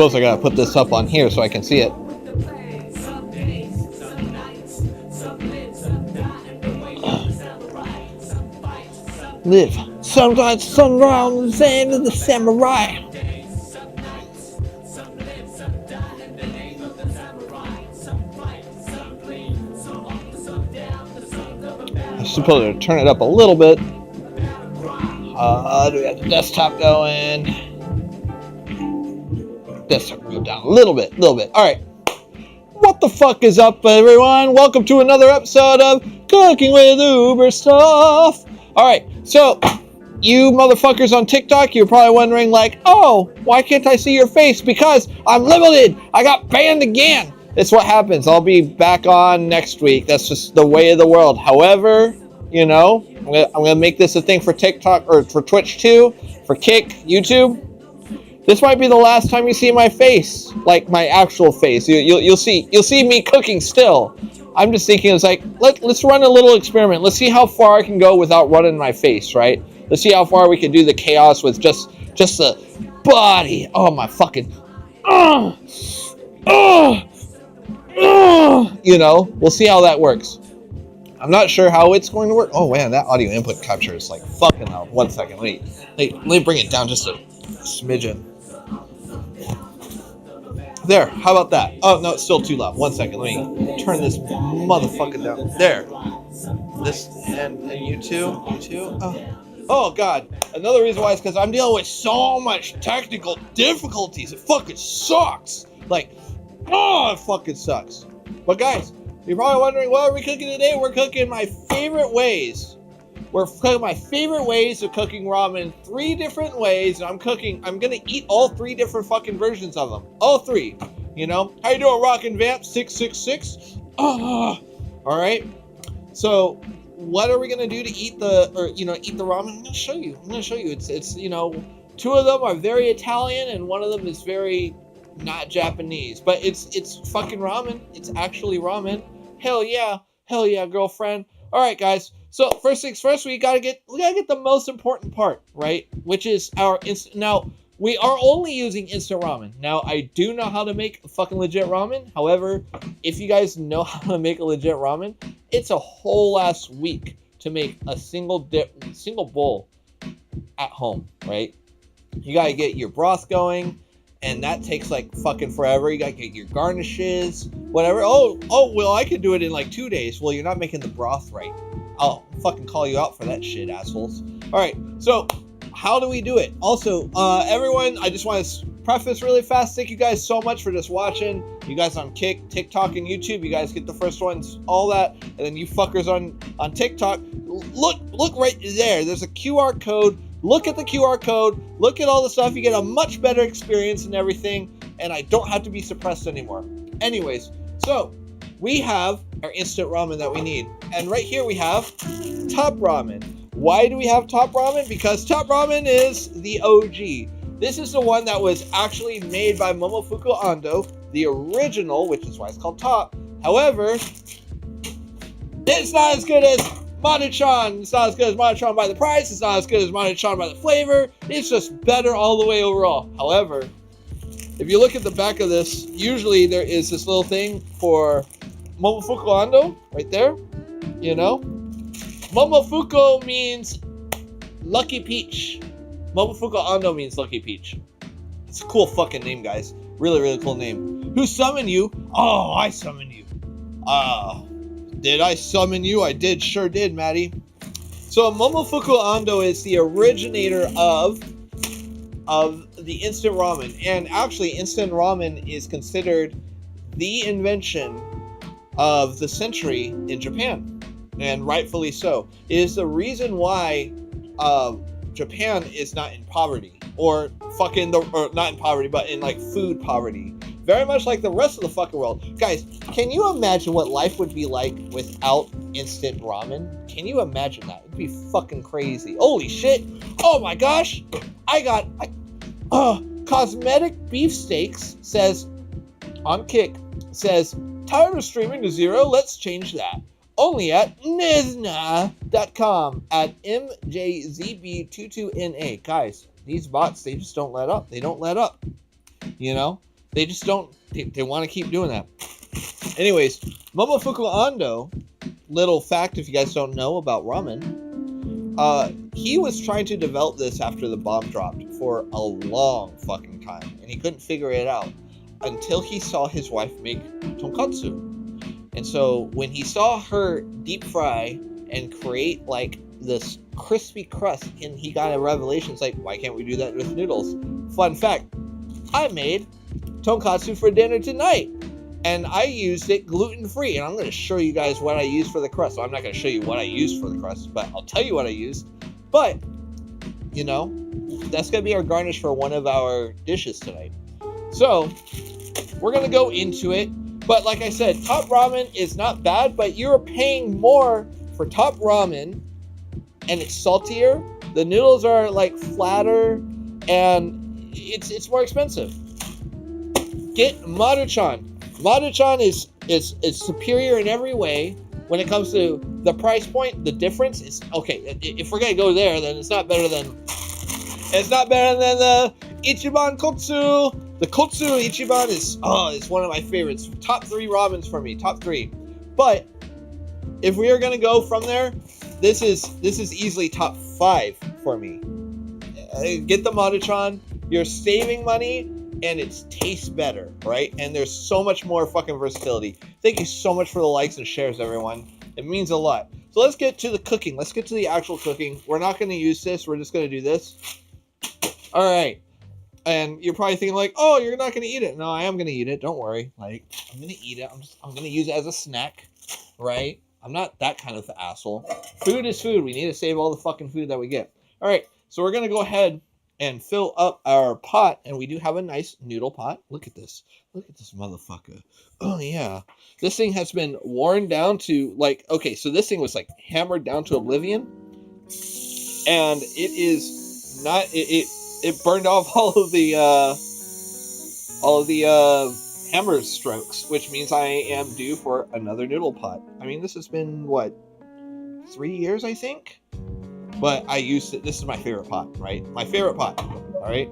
suppose I gotta put this up on here so I can see it. Live. Sunrise, sunrise, the end of the samurai. I'm supposed to turn it up a little bit. Do we have the desktop going? Desktop go down a little bit. All right. What the fuck is up, everyone? Welcome to another episode of Cooking with Uber Stuff. All right. So, you motherfuckers on TikTok, you're probably wondering, like, oh, why can't I see your face? Because I'm limited. I got banned again. It's what happens. I'll be back on next week. That's just the way of the world. However, you know, I'm gonna make this a thing for TikTok or for Twitch too, for Kick, YouTube. This might be the last time you see my face, like my actual face. You'll see me cooking still. I'm just thinking, it's like let's run a little experiment. Let's see how far I can go without running my face, right? Let's see how far we can do the chaos with just the body. Oh my fucking, you know, we'll see how that works. I'm not sure how it's going to work. Oh man, that audio input capture is like fucking loud. 1 second, let me bring it down just a smidgen. There, how about that? Oh no, it's still too loud. 1 second, let me turn this motherfucker down. There. This and you too. Oh god. Another reason why is because I'm dealing with so much technical difficulties. It fucking sucks. Like, oh, it fucking sucks. But guys, you're probably wondering, what are we cooking today? We're cooking my favorite ways. We're cooking my favorite ways of cooking ramen. 3 different ways. And I'm gonna eat all 3 different fucking versions of them. All 3. You know? How you doing, Rockin' Vamp 666? Alright. So what are we gonna do to eat the ramen? I'm gonna show you. It's you know, 2 of them are very Italian and 1 of them is very not Japanese, but it's fucking ramen. It's actually ramen. Hell yeah, girlfriend. All right, guys. So first things first, we gotta get the most important part, right? Which is our instant. Now we are only using instant ramen. Now I do know how to make fucking legit ramen. However, if you guys know how to make a legit ramen, it's a whole ass week to make a single bowl at home, right? You gotta get your broth going. And that takes like fucking forever. You gotta get your garnishes, whatever. Oh, well, I could do it in like 2 days. Well, you're not making the broth right. I'll fucking call you out for that shit, assholes. All right, so how do we do it? Also, everyone, I just want to preface really fast. Thank you guys so much for just watching. You guys on Kick, TikTok, and YouTube, you guys get the first ones, all that. And then you fuckers on TikTok, look right there. There's a QR code. Look at the QR code, look at all the stuff, you get a much better experience and everything, and I don't have to be suppressed anymore. Anyways, so we have our instant ramen that we need. And right here we have Top Ramen. Why do we have Top Ramen? Because Top Ramen is the OG. This is the one that was actually made by Momofuku Ando, the original, which is why it's called Top. However, it's not as good as Maruchan. It's not as good as Maruchan by the price. It's not as good as Maruchan by the flavor. It's just better all the way overall. However, if you look at the back of this, usually there is this little thing for Momofuku Ando right there. You know, Momofuku means Lucky Peach. Momofuku Ando means Lucky Peach. It's a cool fucking name, guys. Really, really cool name. Who summoned you? Oh, I summoned you. Did I summon you? I did, sure did, Maddie. So Momofuku Ando is the originator of the instant ramen. And actually, instant ramen is considered the invention of the century in Japan. And rightfully so. It is the reason why Japan is not in poverty. Or not in poverty, but in like food poverty. Very much like the rest of the fucking world. Guys, can you imagine what life would be like without instant ramen? Can you imagine that? It'd be fucking crazy. Holy shit. Oh my gosh. Cosmetic Beefsteaks says, on Kick, says, tired of streaming to 0? Let's change that. Only at nizna.com at MJZB22NA. Guys, these bots, they just don't let up. They don't let up. You know? They just don't. They want to keep doing that. Anyways, Momofuku Ando, little fact if you guys don't know about ramen, he was trying to develop this after the bomb dropped for a long fucking time, and he couldn't figure it out until he saw his wife make tonkatsu. And so when he saw her deep fry and create like this crispy crust, and he got a revelation. It's like, why can't we do that with noodles? Fun fact, I made tonkatsu for dinner tonight, and I used it gluten-free, and I'm going to show you guys what I used for the crust. So I'm not going to show you what I used for the crust, but I'll tell you what I used. But, you know, that's going to be our garnish for one of our dishes tonight. So, we're going to go into it, but like I said, Top Ramen is not bad, but you're paying more for Top Ramen, and it's saltier. The noodles are like flatter, and it's more expensive. Get Maruchan. Maruchan is superior in every way when it comes to the price point. The difference is okay. If we're gonna go there, then it's not better than the Ichiban Kotsu. The Kotsu Ichiban is one of my favorites. Top 3 ramens for me. Top 3. But if we are gonna go from there, this is easily top 5 for me. Get the Maruchan. You're saving money, and it tastes better, right? And there's so much more fucking versatility. Thank you so much for the likes and shares, everyone. It means a lot. So let's get to the cooking. Let's get to the actual cooking. We're not going to use this. We're just going to do this. All right. And you're probably thinking like, oh, you're not going to eat it. No, I am going to eat it. Don't worry. Like, I'm going to eat it. I'm going to use it as a snack, right? I'm not that kind of asshole. Food is food. We need to save all the fucking food that we get. All right. So we're going to go ahead and fill up our pot, and we do have a nice noodle pot. Look at this. Look at this motherfucker. Oh, yeah. This thing has been worn down to, like, okay, so this thing was, like, hammered down to oblivion, and it is not, it burned off all of the hammer strokes, which means I am due for another noodle pot. I mean, this has been, what, 3 years, I think? But I used it. This is my favorite pot, right? My favorite pot, all right?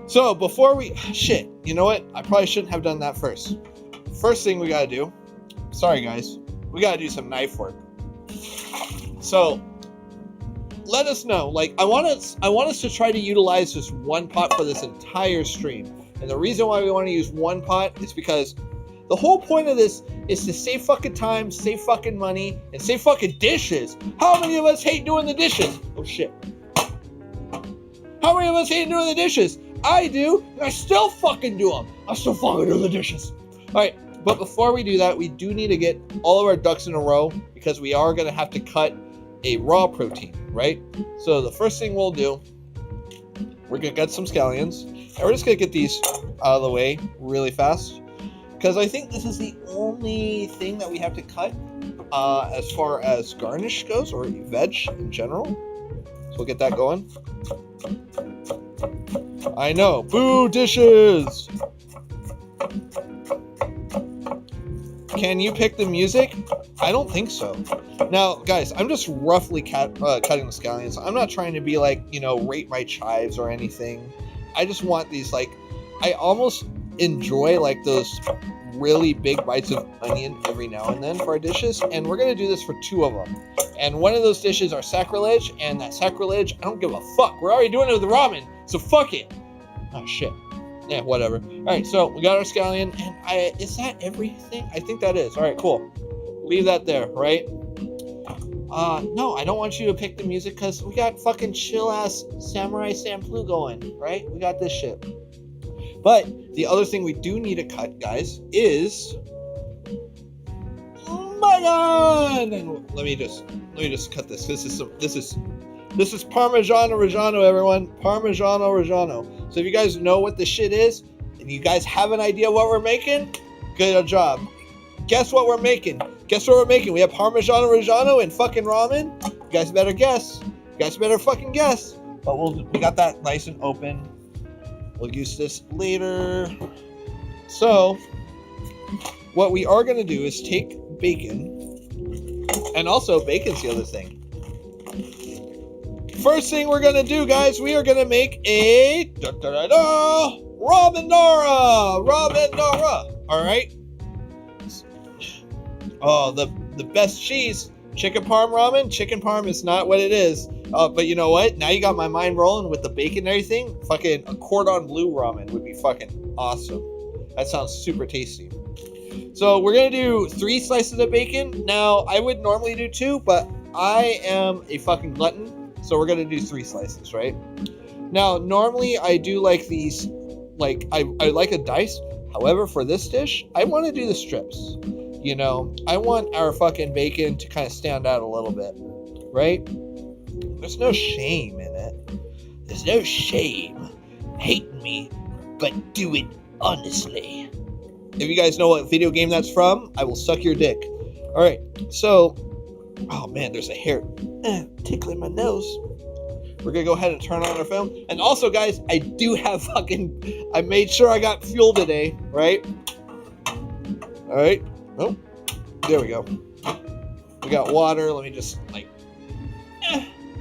So before we... Shit, you know what? I probably shouldn't have done that first. First thing we got to do... Sorry, guys. We got to do some knife work. So let us know. Like, I want us to try to utilize just one pot for this entire stream. And the reason why we want to use one pot is because the whole point of this is to save fucking time, save fucking money, and save fucking dishes. How many of us hate doing the dishes? Oh shit. How many of us hate doing the dishes? I do, and I still fucking do them. I still fucking do the dishes. Alright, but before we do that, we do need to get all of our ducks in a row, because we are going to have to cut a raw protein, right? So the first thing we'll do, we're going to get some scallions, and we're just going to get these out of the way really fast. Because I think this is the only thing that we have to cut as far as garnish goes, or veg in general. So we'll get that going. I know. Boo dishes! Can you pick the music? I don't think so. Now, guys, I'm just roughly cutting the scallions. I'm not trying to be like, you know, rate my chives or anything. I just want these, like, I almost enjoy like those really big bites of onion every now and then for our dishes, and we're going to do this for 2 of them. And one of those dishes are sacrilege, and that sacrilege, I don't give a fuck. We're already doing it with the ramen, so fuck it. Oh shit. Yeah, whatever. Alright, so we got our scallion, and is that everything? I think that is. Alright, cool. Leave that there, right? No, I don't want you to pick the music, because we got fucking chill-ass Samurai Champloo going, right? We got this shit. But the other thing we do need to cut, guys, is Bacon! And let me just cut this. This is Parmigiano Reggiano, everyone. Parmigiano Reggiano. So if you guys know what this shit is, and you guys have an idea what we're making, good job. Guess what we're making? Guess what we're making? We have Parmigiano Reggiano and fucking ramen. You guys better guess. You guys better fucking guess. But we got that nice and open. We'll use this later. So, what we are going to do is take bacon. And also, bacon's the other thing. First thing we're going to do, guys, we are going to make a Ramen Nara. All right. Oh, the best cheese. Chicken parm ramen. Chicken parm is not what it is. But you know what? Now you got my mind rolling with the bacon and everything. Fucking a cordon bleu ramen would be fucking awesome. That sounds super tasty. So we're gonna do 3 slices of bacon. Now I would normally do 2, but I am a fucking glutton, so we're gonna do 3 slices, right? Now normally I do like these, like I like a dice. However, for this dish, I want to do the strips. You know, I want our fucking bacon to kind of stand out a little bit, right? There's no shame in it. There's no shame. Hate me, but do it honestly. If you guys know what video game that's from, I will suck your dick. All right, so, oh man, there's a hair tickling my nose. We're gonna go ahead and turn on our film. And also, guys, I do have I made sure I got fuel today, right? All right. Oh, there we go. We got water. Let me just,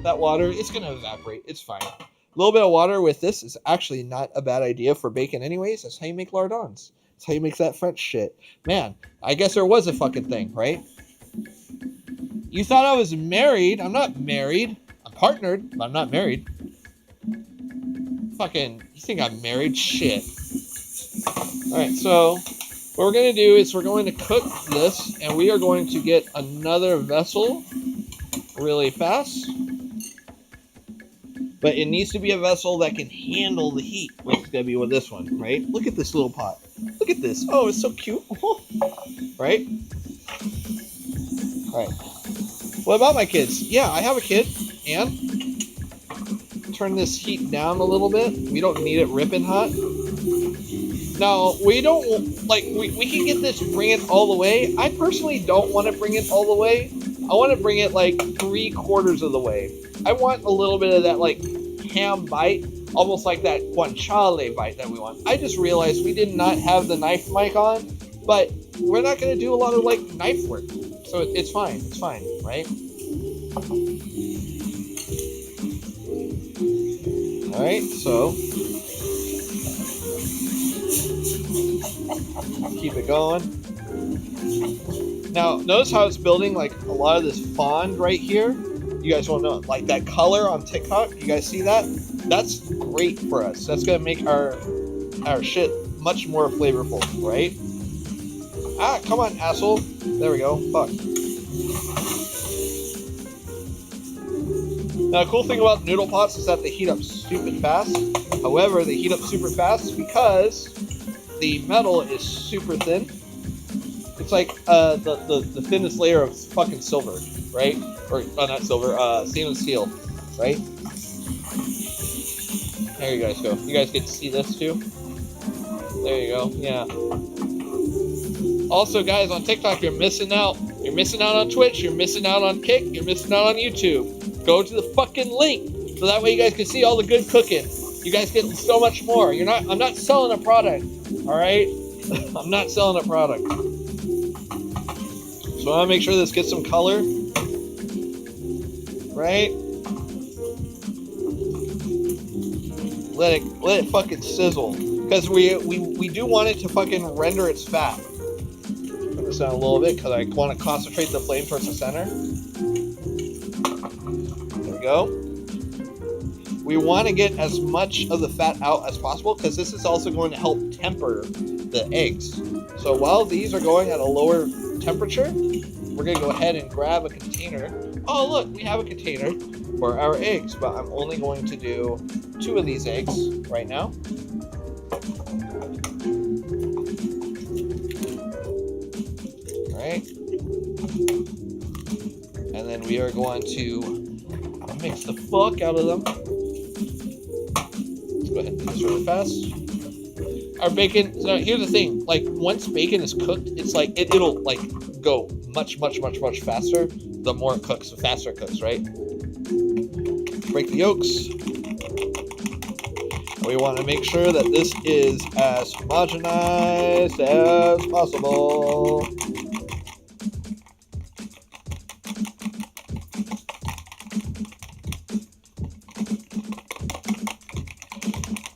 that water, it's gonna evaporate. It's fine. A little bit of water with this is actually not a bad idea for bacon anyways. That's how you make lardons. That's how you make that French shit. Man, I guess there was a fucking thing, right? You thought I was married. I'm not married. I'm partnered, but I'm not married. Fucking, you think I'm married? Shit. Alright, so what we're going to do is we're going to cook this, and we are going to get another vessel really fast. But it needs to be a vessel that can handle the heat, which is going to be with this one, right? Look at this little pot. Look at this. Oh, it's so cute. Right? Alright. What about my kids? Yeah, I have a kid. And turn this heat down a little bit. We don't need it ripping hot. Now, we don't, we can get this, bring it all the way. I personally don't want to bring it all the way. I want to bring it 3/4 of the way. I want a little bit of that, ham bite, almost like that guanciale bite that we want. I just realized we did not have the knife mic on, but we're not going to do a lot of, knife work. So it's fine. It's fine, right? All right, so keep it going. Now, notice how it's building a lot of this fond right here. You guys won't know, that color on TikTok. You guys see that? That's great for us. That's gonna make our shit much more flavorful, right? Ah, come on, asshole. There we go. Fuck. Now, the cool thing about noodle pots is that they heat up stupid fast. However, they heat up super fast because the metal is super thin. It's like the thinnest layer of fucking silver, right? Or not silver, stainless steel, right? There you guys go. You guys get to see this too. There you go. Yeah. Also, guys, on TikTok, you're missing out. You're missing out on Twitch. You're missing out on Kick. You're missing out on YouTube. Go to the fucking link so that way you guys can see all the good cooking. You guys get so much more. I'm not selling a product. All right. I'm not selling a product. So I want to make sure this gets some color, right? Let it fucking sizzle, because we do want it to fucking render its fat. Turn this down a little bit because I want to concentrate the flame towards the center. There we go. We want to get as much of the fat out as possible because this is also going to help temper the eggs. So while these are going at a lower temperature, we're going to go ahead and grab a container. Oh, look, we have a container for our eggs, but I'm only going to do 2 of these eggs right now. All right. And then we are going to mix the fuck out of them. Let's go ahead and do this really fast. Our bacon, so here's the thing, once bacon is cooked, it's it'll go much faster the more it cooks, the faster it cooks, right? Break the yolks. We want to make sure that this is as homogenized as possible.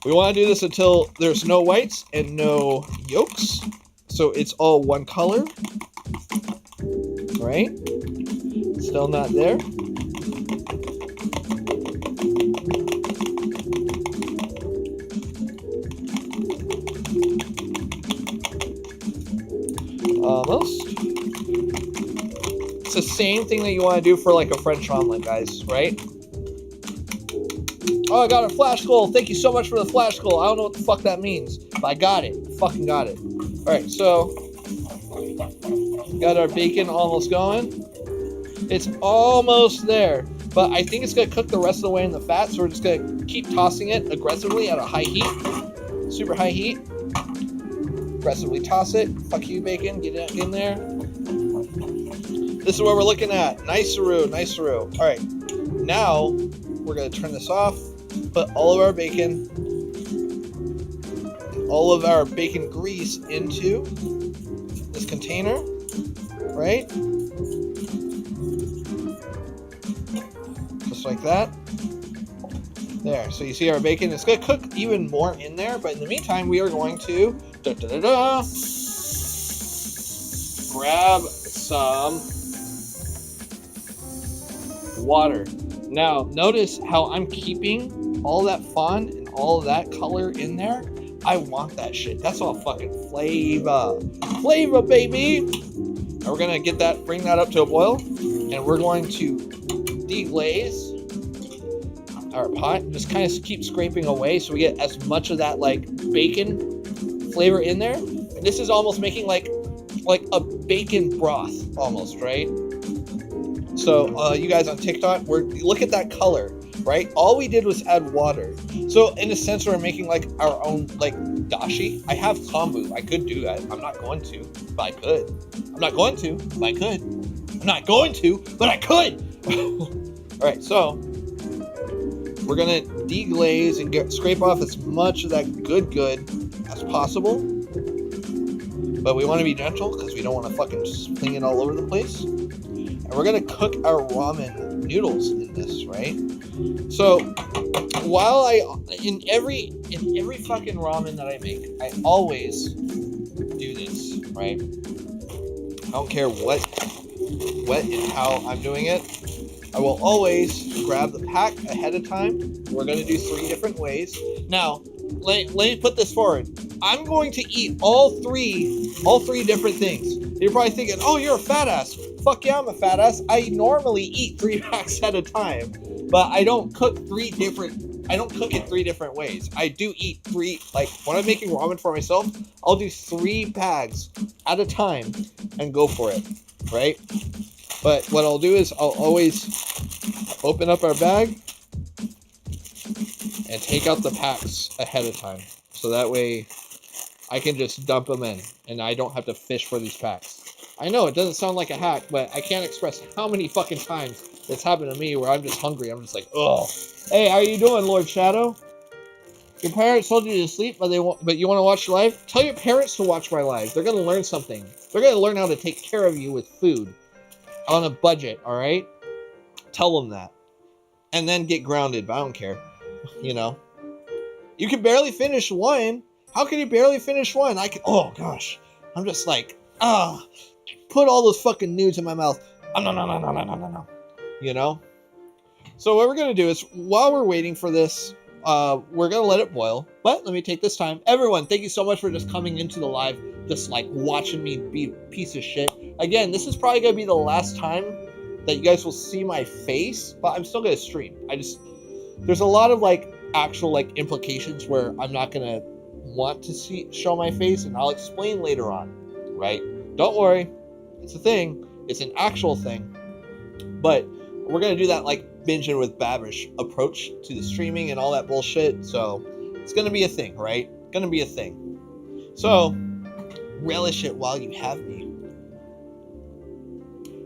We want to do this until there's no whites and no yolks. So it's all one color. Right? Still not there. Almost. It's the same thing that you want to do for like a French omelet, guys, right? Oh, I got a flash goal. Thank you so much for the flash goal. I don't know what the fuck that means, but I got it. I fucking got it. All right, so got our bacon almost going. It's almost there, but I think it's gonna cook the rest of the way in the fat, so we're just gonna keep tossing it aggressively at a high heat, super high heat. Aggressively toss it. Fuck you, bacon. Get it in there. This is what we're looking at. Nice-a-roo, nice-a-roo. All right, now we're gonna turn this off. Put all of our bacon, all of our bacon grease into this container, right? Just like that. There. So you see our bacon. It's gonna cook even more in there, but in the meantime, we are going to grab some water. Now, notice how I'm keeping all that fond and all that color in there. I want that shit. That's all fucking flavor. Flavor, baby. And we're gonna get that, bring that up to a boil, and we're going to deglaze our pot. Just kind of keep scraping away so we get as much of that like bacon flavor in there. And this is almost making like a bacon broth almost, right? So you guys on TikTok, look at that color, right? All we did was add water. So in a sense, we're making like our own like dashi. I have kombu. I could do that. I'm not going to, but I could. I'm not going to, but I could. I'm not going to, but I could. All right, so we're gonna deglaze and scrape off as much of that good as possible. But we want to be gentle because we don't want to fucking fling it all over the place. And we're gonna cook our ramen noodles in this, right? So while in every fucking ramen that I make, I always do this, right? I don't care what and how I'm doing it. I will always grab the pack ahead of time. We're gonna do 3 different ways. Now, let me put this forward. I'm going to eat all three different things. You're probably thinking, oh, you're a fat ass. Fuck yeah, I'm a fat ass. I normally eat 3 packs at a time, but I don't cook it 3 different ways. I do eat 3, like when I'm making ramen for myself, I'll do 3 bags at a time and go for it, right? But what I'll do is I'll always open up our bag and take out the packs ahead of time. So that way I can just dump them in and I don't have to fish for these packs. I know it doesn't sound like a hack, but I can't express how many fucking times it's happened to me where I'm just hungry. I'm just like, oh, hey, how are you doing, Lord Shadow? Your parents told you to sleep, but you want to watch live? Tell your parents to watch my live. They're going to learn something. They're going to learn how to take care of you with food on a budget, all right? Tell them that. And then get grounded, but I don't care. You know? You can barely finish one. How can you barely finish one? Oh gosh. I'm just like, put all those fucking nudes in my mouth. No. You know? So what we're going to do is, while we're waiting for this, we're going to let it boil. But let me take this time. Everyone, thank you so much for just coming into the live, just like watching me be a piece of shit. Again, this is probably going to be the last time that you guys will see my face, but I'm still going to stream. There's a lot of like actual like implications where I'm not going to want to show my face, and I'll explain later on, right? Don't worry. It's a thing. It's an actual thing. But we're going to do that like binging with Babish approach to the streaming and all that bullshit. So it's going to be a thing, right? Going to be a thing. So relish it while you have me.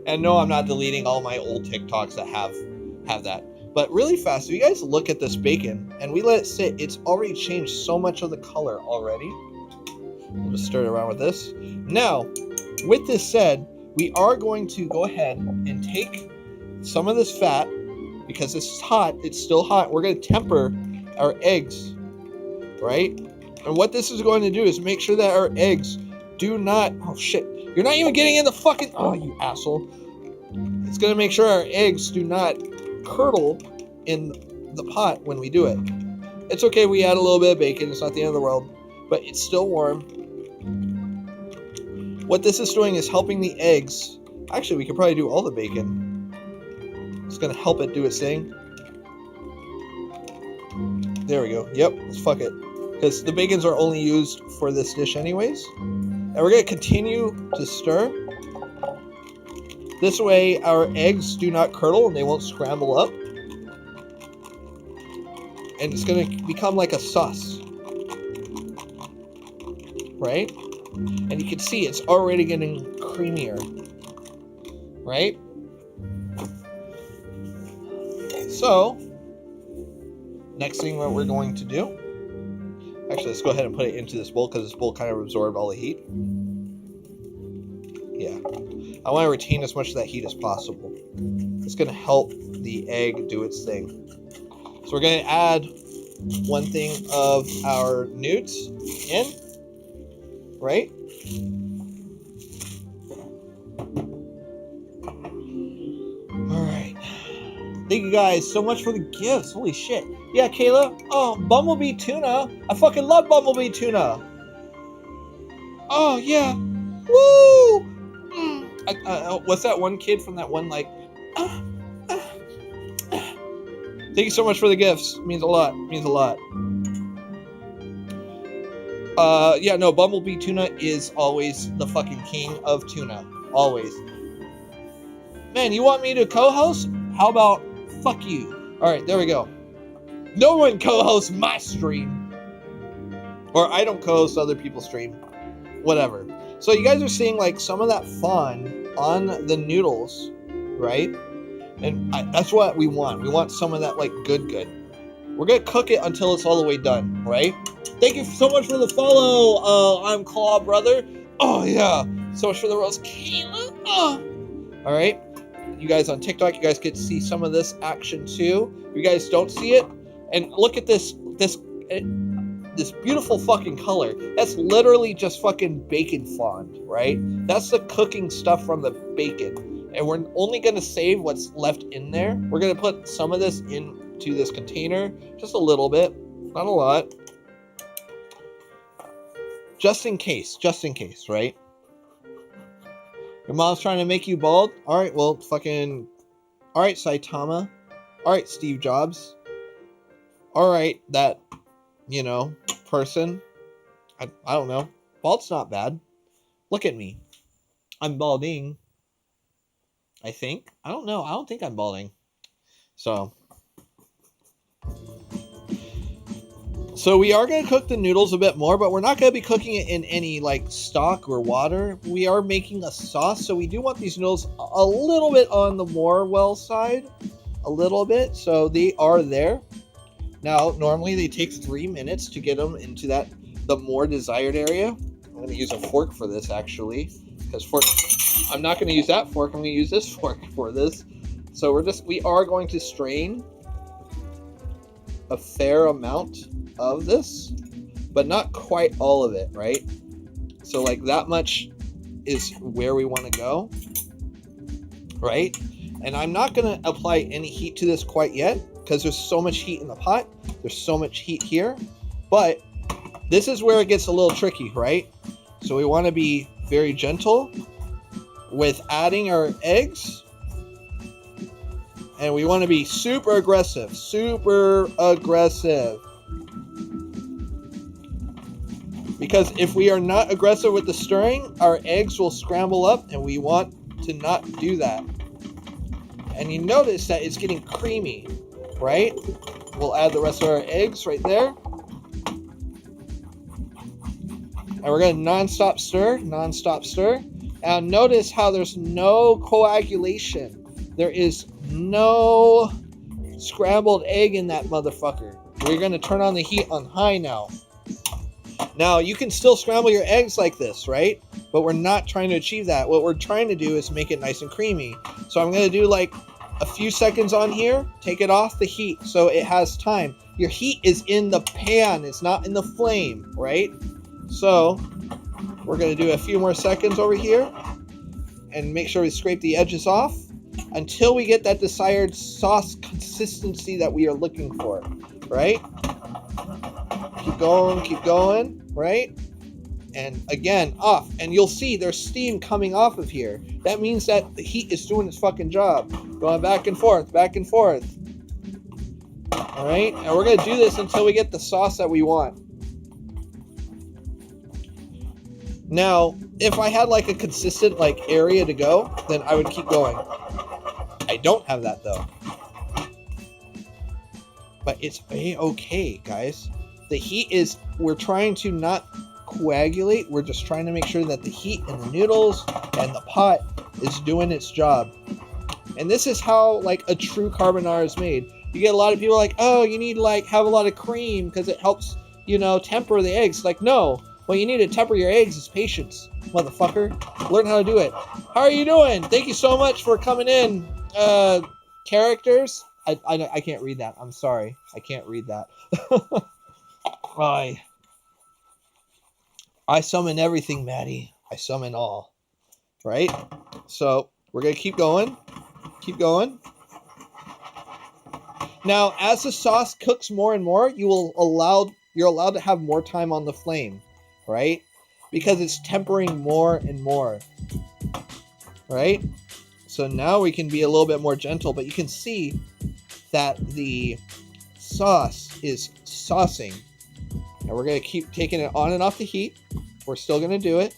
And no, I'm not deleting all my old TikToks that have that. But really fast, if you guys look at this bacon and we let it sit, it's already changed so much of the color already. We'll just stir it around with this. Now, with this said, we are going to go ahead and take some of this fat, because this is hot, it's still hot. We're going to temper our eggs right? And what this is going to do is make sure that our eggs do not, oh shit, you're not even getting in the fucking, oh you asshole. It's going to make sure our eggs do not curdle in the pot when we do it. It's okay, we add a little bit of bacon, it's not the end of the world, but it's still warm. What this is doing is helping the eggs. Actually, we could probably do all the bacon. It's going to help it do its thing. There we go. Yep, let's fuck it. Because the bacons are only used for this dish anyways. And we're going to continue to stir. This way our eggs do not curdle and they won't scramble up. And it's going to become like a sauce. Right? And you can see it's already getting creamier. Right? So, next thing that we're going to do, actually let's go ahead and put it into this bowl because this bowl kind of absorbed all the heat. Yeah, I want to retain as much of that heat as possible. It's going to help the egg do its thing. So we're going to add one thing of our newts in, right? Alright. Thank you guys so much for the gifts. Holy shit. Yeah, Kayla. Oh, Bumblebee Tuna. I fucking love Bumblebee Tuna. Oh, yeah. Woo! What's that one kid from that one, like... Thank you so much for the gifts. It means a lot. It means a lot. Yeah, no, Bumblebee Tuna is always the fucking king of tuna. Always. Man, you want me to co-host? How about fuck you? Alright, there we go. No one co-hosts my stream. Or I don't co-host other people's stream. Whatever. So you guys are seeing like some of that fun on the noodles, right? And that's what we want. We want some of that like good. We're going to cook it until it's all the way done, right? Thank you so much for the follow. I'm Claw Brother. Oh, yeah. So much for the rose. Kayla. All right. You guys on TikTok, you guys get to see some of this action too. If you guys don't see it, and look at this beautiful fucking color. That's literally just fucking bacon fond, right? That's the cooking stuff from the bacon. And we're only going to save what's left in there. We're going to put some of this into this container. Just a little bit. Not a lot. Just in case, right? Your mom's trying to make you bald? Alright, well, fucking... Alright, Saitama. Alright, Steve Jobs. Alright, that, person. I don't know. Bald's not bad. Look at me. I'm balding. I think. I don't know. I don't think I'm balding. So we are going to cook the noodles a bit more, but we're not going to be cooking it in any like stock or water. We are making a sauce, so we do want these noodles a little bit on the more well side. A little bit, so they are there. Now, normally they take 3 minutes to get them into the more desired area. I'm going to use a fork for this, actually. Because I'm not going to use that fork, I'm going to use this fork for this. So we are going to strain a fair amount of this, but not quite all of it, right? So like that much is where we want to go, right? And I'm not going to apply any heat to this quite yet because there's so much heat in the pot. There's so much heat here, but this is where it gets a little tricky, right? So we want to be very gentle with adding our eggs, and we want to be super aggressive. Because if we are not aggressive with the stirring, our eggs will scramble up, and we want to not do that. And you notice that it's getting creamy, right? We'll add the rest of our eggs right there. And we're going to non-stop stir. And notice how there's no coagulation. There is no scrambled egg in that motherfucker. We're going to turn on the heat on high now. Now, you can still scramble your eggs like this, right? But we're not trying to achieve that. What we're trying to do is make it nice and creamy. So I'm going to do like a few seconds on here, take it off the heat so it has time. Your heat is in the pan. It's not in the flame, right? So we're going to do a few more seconds over here and make sure we scrape the edges off until we get that desired sauce consistency that we are looking for, right? Keep going, right? And again, off. And you'll see there's steam coming off of here. That means that the heat is doing its fucking job. Going back and forth, back and forth. All right? And we're going to do this until we get the sauce that we want. Now, if I had like a consistent like area to go, then I would keep going. I don't have that though. But it's a-okay, guys. The heat is, we're trying to not coagulate. We're just trying to make sure that the heat in the noodles and the pot is doing its job. And this is how like a true carbonara is made. You get a lot of people like, oh, you need to like have a lot of cream because it helps, you know, temper the eggs. Like, no. What you need to temper your eggs is patience, motherfucker. Learn how to do it. How are you doing? Thank you so much for coming in. Characters? I can't read that. I'm sorry. I can't read that. I summon everything, Maddie. I summon all. Right? So, we're going to keep going. Keep going. Now, as the sauce cooks more and more, you're allowed to have more time on the flame. Right? Because it's tempering more and more. Right? So now we can be a little bit more gentle, but you can see that the sauce is saucing. And we're going to keep taking it on and off the heat. We're still going to do it.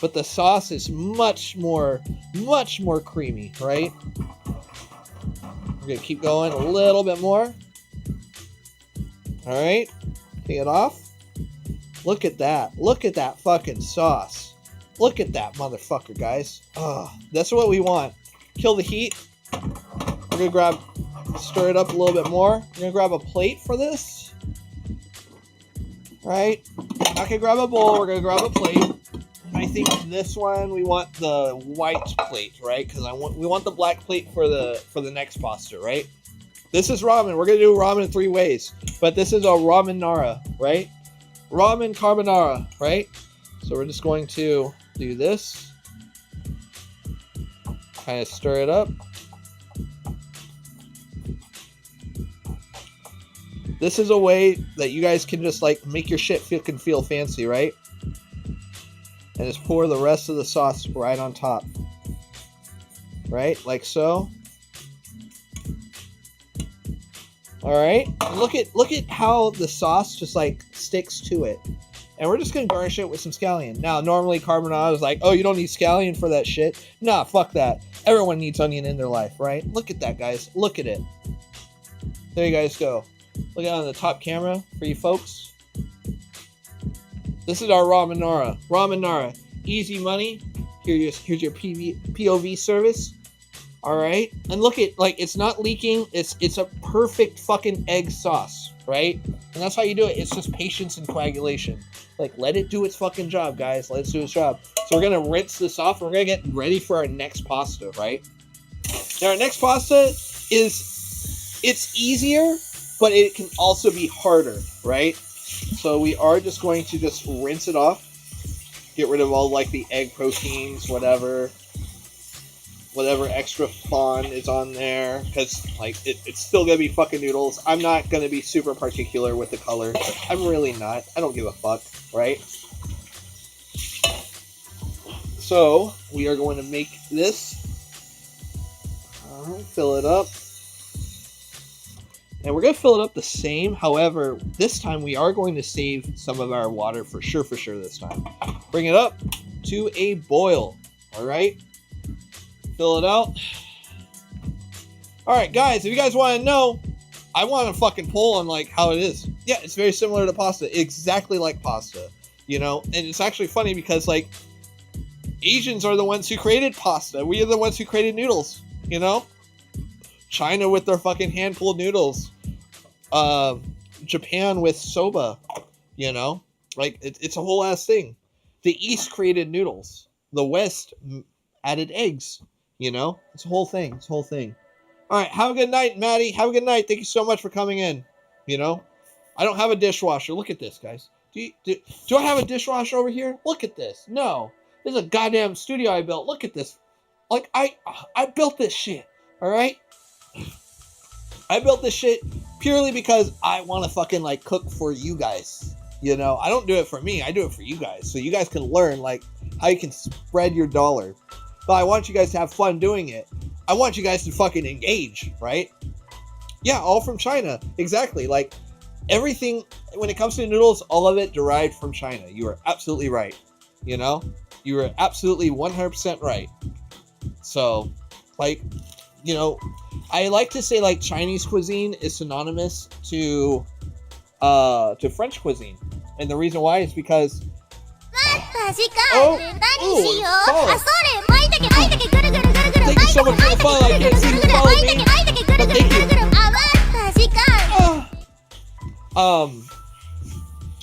But the sauce is much more creamy, right? We're going to keep going a little bit more. All right. Take it off. Look at that. Look at that fucking sauce. Look at that motherfucker, guys. Oh, that's what we want. Kill the heat. We're going to stir it up a little bit more. We're going to grab a plate for this. Right? Not going to grab a bowl. We're going to grab a plate. I think this one, we want the white plate, right? Because we want the black plate for the next pasta, right? This is ramen. We're going to do ramen in 3 ways. But this is a ramen nara, right? Ramen carbonara, right? So we're just going to do this. Kind of stir it up. This is a way that you guys can just like make your shit feel fancy, right? And just pour the rest of the sauce right on top. Right? Like so. Alright? Look at how the sauce just like sticks to it. And we're just going to garnish it with some scallion. Now, normally carbonara is like, oh, you don't need scallion for that shit. Nah, fuck that. Everyone needs onion in their life, right? Look at that, guys. Look at it. There you guys go. Look at it on the top camera for you folks. This is our ramen nara. Ramen nara. Easy money. Here's your POV service. Alright? And look at, like, it's not leaking. It's a perfect fucking egg sauce, right? And that's how you do it. It's just patience and coagulation. Like, let it do its fucking job, guys. Let it do its job. So we're going to rinse this off. And we're going to get ready for our next pasta, right? Now, our next pasta it's easier, but it can also be harder, right? So we are just going to just rinse it off. Get rid of all, like, the egg proteins, whatever extra fun is on there, because like it's still gonna be fucking noodles. I'm not gonna be super particular with the color. I'm really not. I don't give a fuck, right? So we are going to make this, fill it up, and we're gonna fill it up the same. However, this time we are going to save some of our water for sure this time. Bring it up to a boil. All right. Fill it out. Alright, guys, if you guys want to know, I want a fucking poll on, like, how it is. Yeah, it's very similar to pasta. Exactly like pasta. You know? And it's actually funny because, like, Asians are the ones who created pasta. We are the ones who created noodles. You know? China with their fucking hand-pulled noodles. Japan with soba. You know? Like, it's a whole ass thing. The East created noodles. The West added eggs. You know? It's a whole thing. All right, have a good night, Maddie. Have a good night. Thank you so much for coming in. You know, I don't have a dishwasher. Look at this, guys. Do I have a dishwasher over here? Look at this. No, this is a goddamn studio I built. Look at this. Like I built this shit. All right. I built this shit purely because I want to fucking like cook for you guys. You know, I don't do it for me. I do it for you guys, so you guys can learn like how you can spread your dollar. But I want you guys to have fun doing it. I want you guys to fucking engage, right? Yeah, all from China. Exactly. Like everything when it comes to noodles, all of it derived from China. You are absolutely right. You know, you are absolutely 100% right. So, like, you know, I like to say like Chinese cuisine is synonymous to French cuisine, and the reason why is because thank you so much for the follow. I can't see who followed me, but thank you.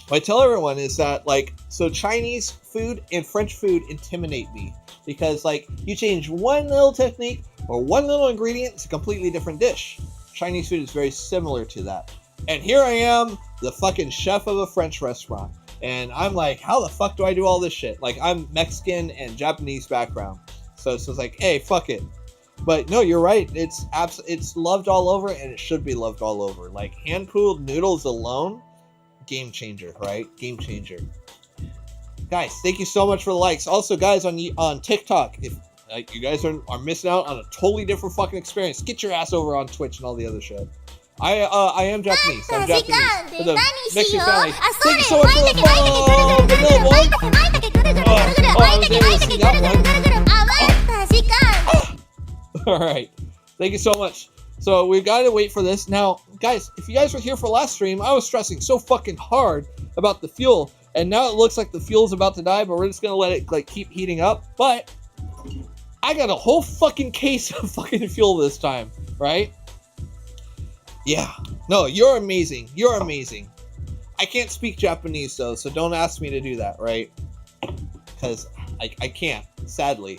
What I tell everyone is that like so Chinese food and French food intimidate me because like you change one little technique or one little ingredient, it's a completely different dish. Chinese food is very similar to that. And here I am, the fucking chef of a French restaurant. And I'm like, how the fuck do I do all this shit? Like, I'm Mexican and Japanese background. So it's like, hey, fuck it. But no, you're right. It's loved all over, and it should be loved all over. Like, hand-pulled noodles alone, game changer, right? Game changer. Guys, thank you so much for the likes. Also, guys, on TikTok, if you guys are missing out on a totally different fucking experience, get your ass over on Twitch and all the other shit. I am Japanese. I'm Japanese. For the Mexican family. Thank you so much for the follow, Vanilla Boy. I was able to see that one. Alright. Thank you so much. So we gotta wait for this. Now, guys, if you guys were here for last stream, I was stressing so fucking hard about the fuel. And now it looks like the fuel's about to die, but we're just gonna let it like keep heating up. But I got a whole fucking case of fucking fuel this time, right? Yeah. No, you're amazing. You're amazing. I can't speak Japanese, though, so don't ask me to do that, right? Because I can't, sadly.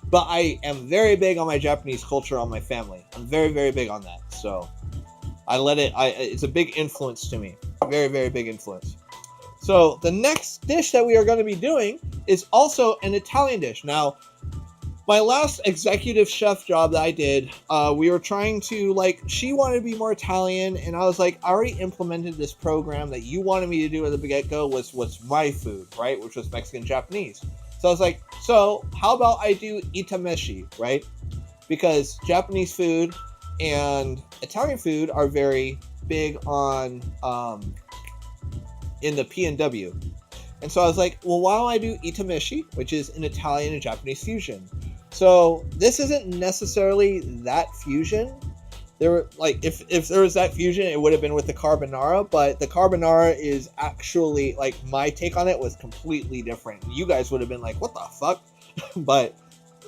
But I am very big on my Japanese culture, on my family. I'm very, very big on that. So it's a big influence to me. Very, very big influence. So the next dish that we are going to be doing is also an Italian dish. Now, my last executive chef job that I did, we were trying to, like, she wanted to be more Italian, and I was like, I already implemented this program that you wanted me to do at the get-go was my food, right, which was Mexican Japanese. So I was like, so how about I do itameshi, right? Because Japanese food and Italian food are very big on in the P&W. And so I was like, well, why don't I do itameshi, which is an Italian and Japanese fusion. So this isn't necessarily that fusion. There were like if there was that fusion, it would have been with the carbonara, but the carbonara is actually like my take on it was completely different. You guys would have been like, what the fuck? But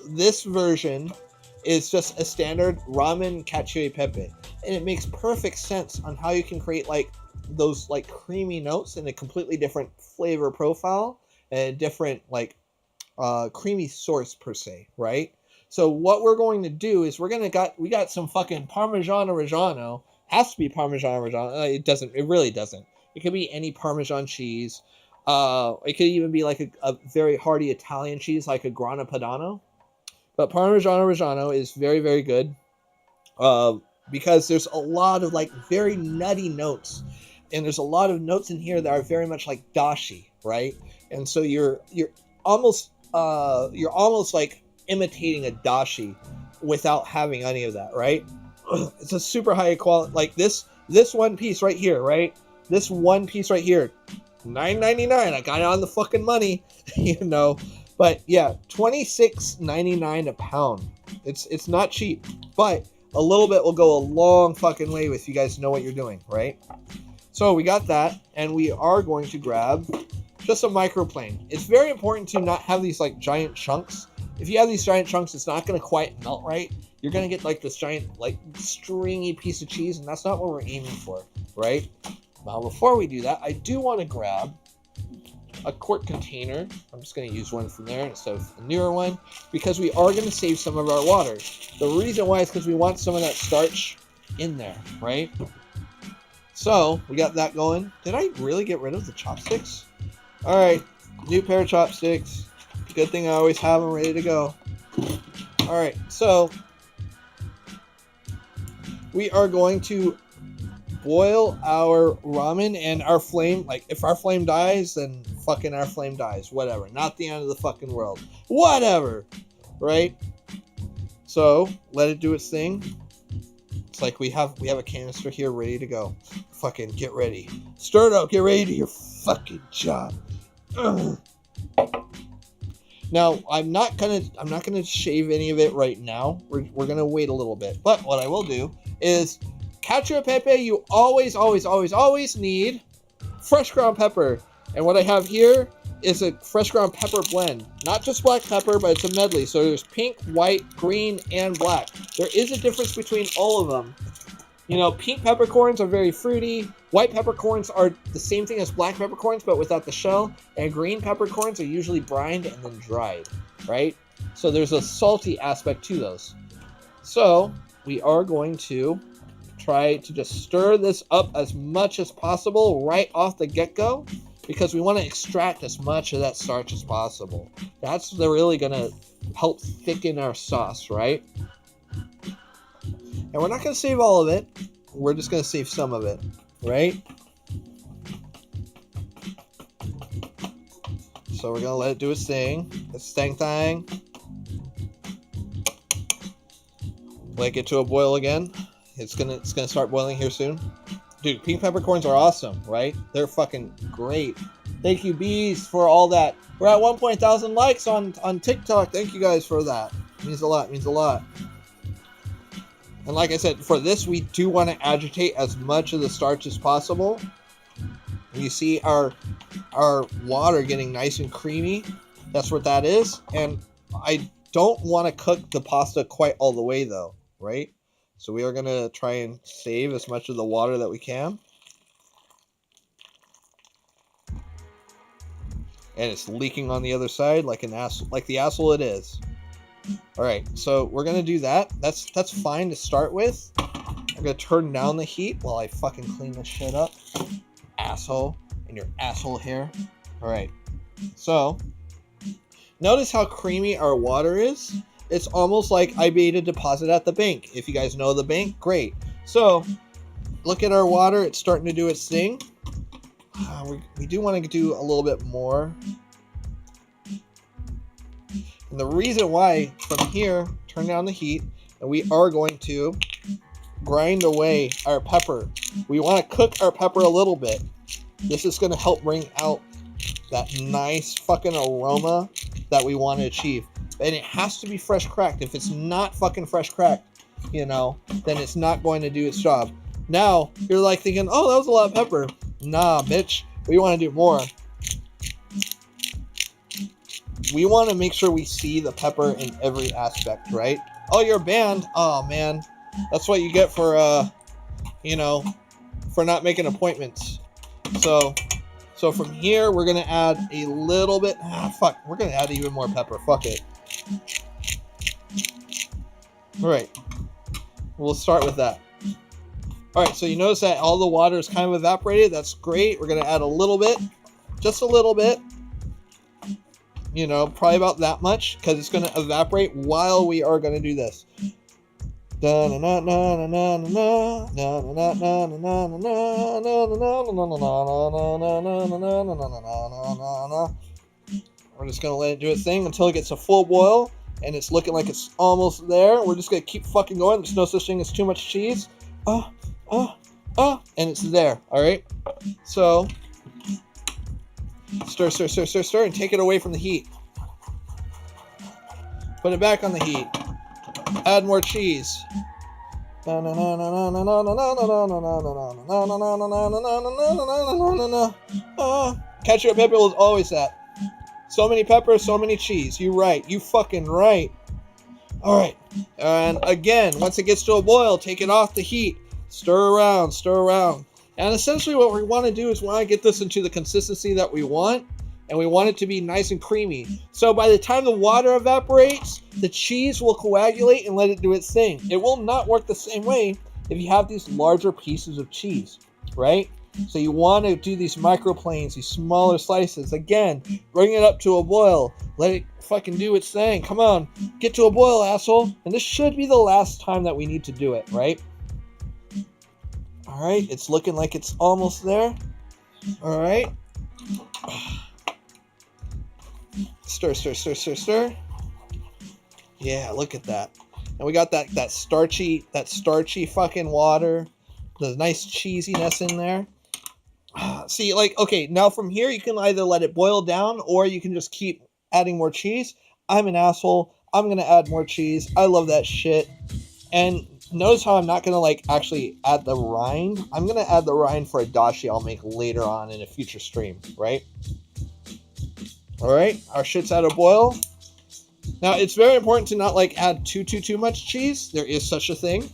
this version is just a standard ramen cacio e pepe, and it makes perfect sense on how you can create like those like creamy notes in a completely different flavor profile and a different like creamy source per se, right? So what we're going to do is we got some fucking Parmigiano Reggiano. Has to be Parmigiano Reggiano. It really doesn't. It could be any Parmesan cheese. It could even be like a very hearty Italian cheese like a Grana Padano. But Parmigiano Reggiano is very, very good because there's a lot of like very nutty notes. And there's a lot of notes in here that are very much like dashi, right? And so you're almost like imitating a dashi without having any of that, right? It's a super high quality, like this one piece right here, right? This one piece right here, $9.99. I got it on the fucking money, you know. But yeah, $26.99 a pound. It's not cheap, but a little bit will go a long fucking way with you guys know what you're doing, right? So we got that, and we are going to grab just a microplane. It's very important to not have these like giant chunks. If you have these giant chunks, it's not going to quite melt right. You're going to get like this giant like stringy piece of cheese, and that's not what we're aiming for, right? Now before we do that, I do want to grab a quart container. I'm just going to use one from there instead of a newer one because we are going to save some of our water. The reason why is because we want some of that starch in there, right? So we got that going. Did I really get rid of the chopsticks? All right, new pair of chopsticks. Good thing I always have them ready to go. All right, so we are going to boil our ramen, and our flame, like if our flame dies, then fucking our flame dies. Whatever. Not the end of the fucking world. Whatever. Right? So let it do its thing. It's like we have a canister here ready to go. Fucking get ready. Stir it up. Get ready to do your fucking job. Ugh. Now I'm not gonna shave any of it right now. We're gonna wait a little bit. But what I will do is cacio e pepe. You always need fresh ground pepper. And what I have here is a fresh ground pepper blend. Not just black pepper, but it's a medley. So there's pink, white, green, and black. There is a difference between all of them. You know, pink peppercorns are very fruity. White peppercorns are the same thing as black peppercorns, but without the shell. And green peppercorns are usually brined and then dried, right? So there's a salty aspect to those. So we are going to try to just stir this up as much as possible right off the get-go, because we want to extract as much of that starch as possible. That's really going to help thicken our sauce, right? And we're not going to save all of it. We're just going to save some of it, right? So we're going to let it do its thing. Its thing. Let it get to a boil again. It's gonna start boiling here soon. Dude, pink peppercorns are awesome, right? They're fucking great. Thank you, bees, for all that. We're at 1,000 likes on TikTok. Thank you guys for that. It means a lot. And like I said, for this, we do want to agitate as much of the starch as possible. And you see our water getting nice and creamy. That's what that is. And I don't want to cook the pasta quite all the way, though, right? So we are going to try and save as much of the water that we can. And it's leaking on the other side like the asshole it is. All right, so we're going to do that. That's fine to start with. I'm going to turn down the heat while I fucking clean this shit up. Asshole. And your asshole hair. All right. So, notice how creamy our water is. It's almost like I made a deposit at the bank. If you guys know the bank, great. So, look at our water. It's starting to do its thing. We do want to do a little bit more. And the reason why, from here, turn down the heat, and we are going to grind away our pepper. We want to cook our pepper a little bit. This is going to help bring out that nice fucking aroma that we want to achieve. And it has to be fresh cracked. If it's not fucking fresh cracked, you know, then it's not going to do its job. Now, you're like thinking, oh, that was a lot of pepper. Nah, bitch. We want to do more. We want to make sure we see the pepper in every aspect, right? Oh, you're banned. Oh, man. That's what you get for, you know, for not making appointments. So from here, we're going to add a little bit. We're going to add even more pepper. Fuck it. All right. We'll start with that. All right. So you notice that all the water is kind of evaporated. That's great. We're going to add a little bit. Just a little bit. You know, probably about that much, because it's going to evaporate while we are going to do this. We're just going to let it do its thing until it gets a full boil, and it's looking like it's almost there. We're just going to keep fucking going. There's no such thing as too much cheese. And it's there, all right? So stir, and take it away from the heat. Put it back on the heat. Add more cheese. Cacio e pepe is always that. So many peppers, so many cheese. You right. You fucking right. All right. And again, once it gets to a boil, take it off the heat. Stir around. And essentially what we want to do is we want to get this into the consistency that we want. and we want it to be nice and creamy. So by the time the water evaporates, the cheese will coagulate and let it do its thing. It will not work the same way if you have these larger pieces of cheese, right? So you want to do these microplanes, these smaller slices. Again, bring it up to a boil. Let it fucking do its thing. Come on, get to a boil, asshole. And this should be the last time that we need to do it, right? All right, it's looking like it's almost there. All right. Stir, stir, stir, stir, stir. Yeah, look at that. And we got that starchy fucking water. The nice cheesiness in there. See, like, okay, now from here you can either let it boil down or you can just keep adding more cheese. I'm an asshole. I'm going to add more cheese. I love that shit. And notice how I'm not going to, like, actually add the rind. I'm going to add the rind for a dashi I'll make later on in a future stream, right? All right, our shit's at a boil. Now, it's very important to not, like, add too much cheese. There is such a thing.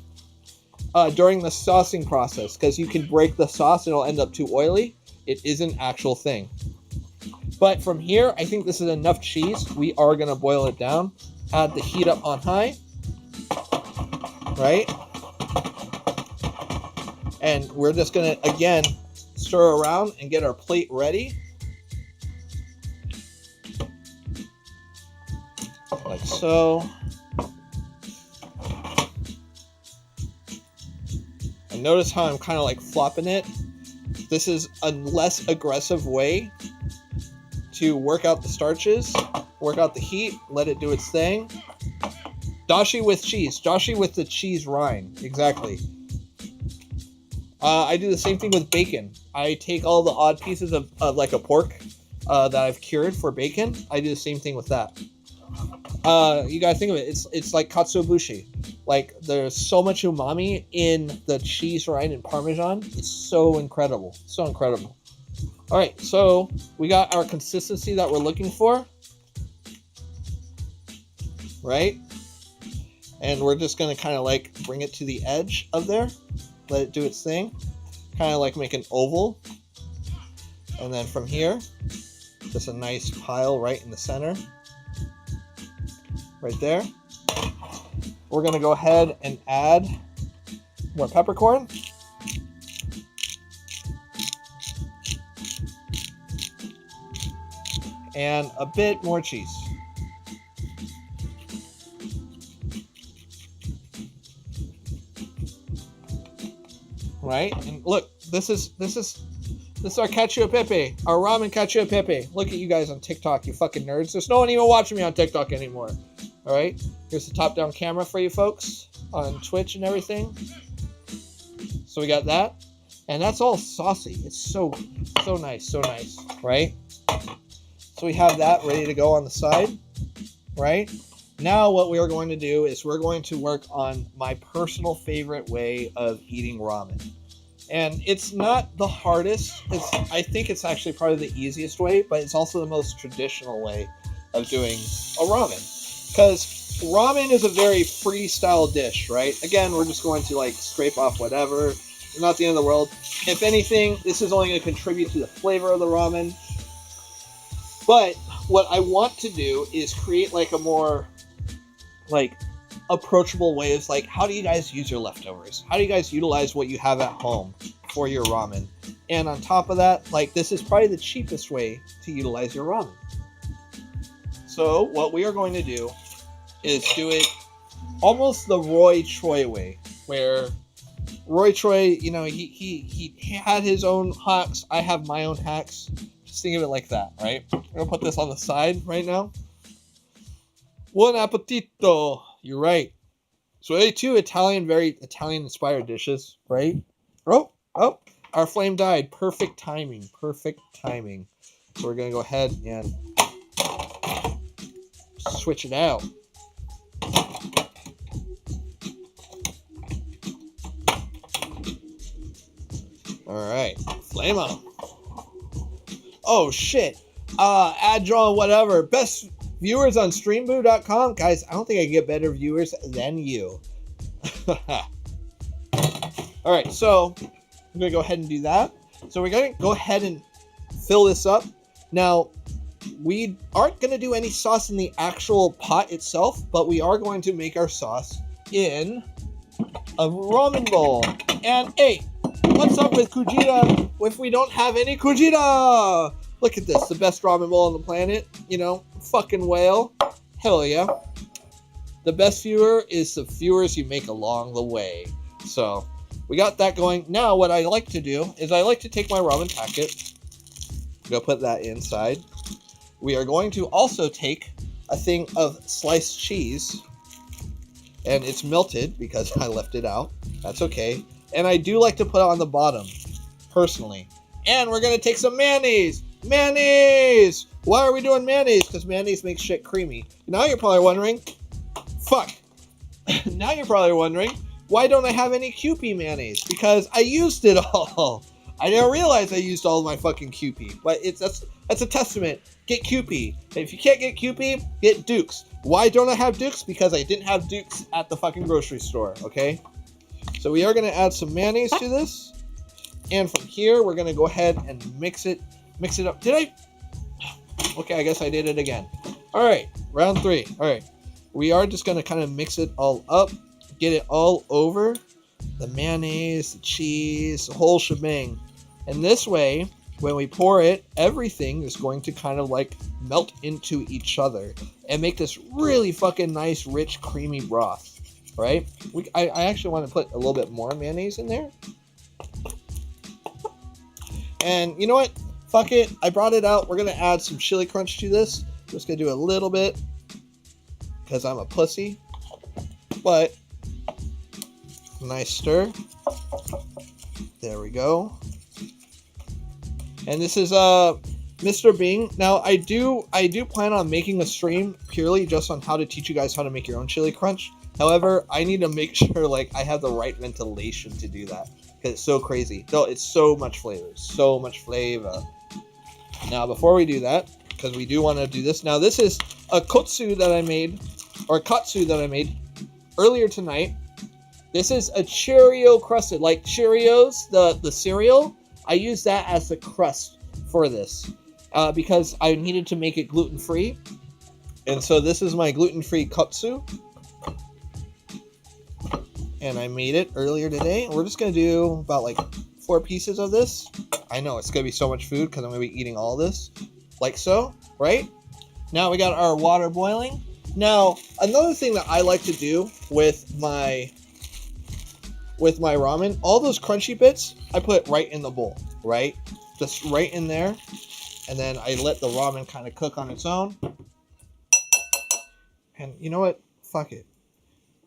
During the saucing process, because you can break the sauce and it'll end up too oily. It is an actual thing. But from here, I think this is enough cheese. We are going to boil it down. Add the heat up on high. Right? And we're just going to, again, stir around and get our plate ready. Like so. And notice how I'm kind of like flopping it. This is a less aggressive way to work out the starches, work out the heat, let it do its thing. Dashi with cheese. Dashi with the cheese rind. Exactly. I do the same thing with bacon. I take all the odd pieces of like a pork that I've cured for bacon. I do the same thing with that. You gotta think of it. It's like katsuobushi. Like, there's so much umami in the cheese rind and Parmesan. It's so incredible. So incredible. All right, so we got our consistency that we're looking for. Right? And we're just going to kind of like bring it to the edge of there. Let it do its thing. Kind of like make an oval. And then from here, just a nice pile right in the center. Right there. We're going to go ahead and add more peppercorn. And a bit more cheese. Right? And look, this is our cacio e pepe, our ramen cacio e pepe. Look at you guys on TikTok, you fucking nerds. There's no one even watching me on TikTok anymore. All right, here's the top-down camera for you folks on Twitch and everything. So we got that, and that's all saucy. It's so nice, right? So we have that ready to go on the side, right? Now what we are going to do is we're going to work on my personal favorite way of eating ramen. And it's not the hardest. I think it's actually probably the easiest way, but it's also the most traditional way of doing a ramen. Because ramen is a very freestyle dish, right? Again, we're just going to like scrape off whatever. It's not the end of the world. If anything, this is only going to contribute to the flavor of the ramen. But what I want to do is create like a more like approachable way. Is like, how do you guys use your leftovers? How do you guys utilize what you have at home for your ramen? And on top of that, like, this is probably the cheapest way to utilize your ramen. So what we are going to do is do it almost the Roy Choi way, where Roy Choi, you know, he had his own hacks. I have my own hacks. Just think of it like that, right? I'm going to put this on the side right now. Buon appetito. You're right. So two very Italian inspired dishes, right? Oh, our flame died. Perfect timing. So we're going to go ahead and switch it out. All right, flame on. Oh shit. Ad draw whatever. Best viewers on streamboo.com. Guys, I don't think I can get better viewers than you. All right, so I'm going to go ahead and do that. So we're going to go ahead and fill this up. Now, we aren't going to do any sauce in the actual pot itself, but we are going to make our sauce in a ramen bowl. And hey, what's up with Kujira if we don't have any Kujira? Look at this, the best ramen bowl on the planet. You know, fucking whale. Hell yeah. The best viewer is the viewers you make along the way. So we got that going. Now what I like to do is I like to take my ramen packet, go put that inside. We are going to also take a thing of sliced cheese, and it's melted because I left it out. That's okay. And I do like to put it on the bottom, personally. And we're going to take some mayonnaise. Mayonnaise! Why are we doing mayonnaise? Because mayonnaise makes shit creamy. Now you're probably wondering, fuck. Now you're probably wondering, why don't I have any Kewpie mayonnaise? Because I used it all. I didn't realize I used all of my fucking Kewpie. But that's a testament. Get Kewpie. If you can't get Kewpie, get Duke's. Why don't I have Duke's? Because I didn't have Duke's at the fucking grocery store, okay? So we are going to add some mayonnaise to this. And from here, we're going to go ahead and mix it up. Did I? Okay, I guess I did it again. All right, round 3. All right. We are just going to kind of mix it all up, get it all over. The mayonnaise, the cheese, the whole shebang. And this way, when we pour it, everything is going to kind of like melt into each other and make this really fucking nice, rich, creamy broth, right? I actually want to put a little bit more mayonnaise in there. And you know what? Fuck it. I brought it out. We're going to add some chili crunch to this. I'm just going to do a little bit because I'm a pussy. But nice stir. There we go. And this is Mr. Bing. Now I do plan on making a stream purely just on how to teach you guys how to make your own chili crunch. However, I need to make sure like I have the right ventilation to do that because it's so crazy. No, it's so much flavor, so much flavor. Now before we do that, because we do want to do this. Now this is a katsu that I made earlier tonight. This is a Cheerio crusted, like Cheerios, the cereal. I use that as the crust for this because I needed to make it gluten-free. And so this is my gluten-free katsu. And I made it earlier today. We're just going to do about like 4 pieces of this. I know it's going to be so much food because I'm going to be eating all this. Like so, right? Now we got our water boiling. Now, another thing that I like to do with my ramen, all those crunchy bits, I put right in the bowl, right? Just right in there. And then I let the ramen kind of cook on its own. And you know what? Fuck it.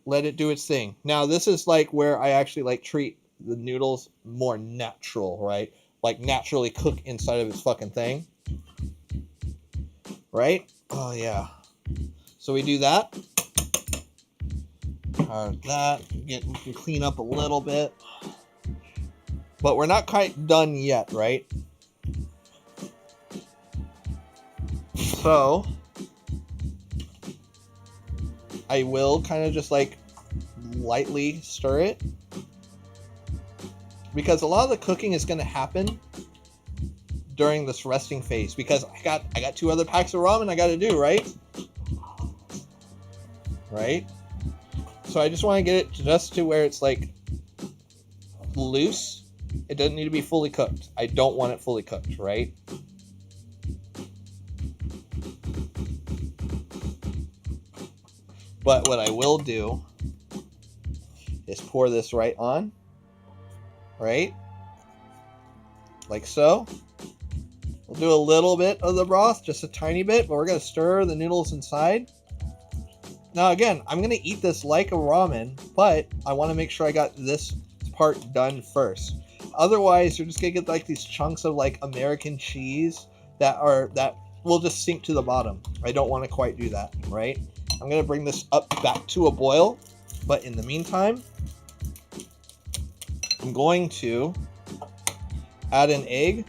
Let it do its thing. Now, this is like where I actually like treat the noodles more natural, right? Like naturally cook inside of its fucking thing. Right? Oh, yeah. So we do that. We can clean up a little bit. But we're not quite done yet, right? So I will kind of just like lightly stir it. Because a lot of the cooking is going to happen during this resting phase. Because I got 2 other packs of ramen I got to do, right? Right? So I just want to get it just to where it's like loose. It doesn't need to be fully cooked. I don't want it fully cooked, right? But what I will do is pour this right on. Right? Like so. We'll do a little bit of the broth, just a tiny bit, but we're going to stir the noodles inside. Now again, I'm going to eat this like a ramen, but I want to make sure I got this part done first. Otherwise, you're just going to get like these chunks of like American cheese that will just sink to the bottom. I don't want to quite do that, right? I'm going to bring this up back to a boil, but in the meantime, I'm going to add an egg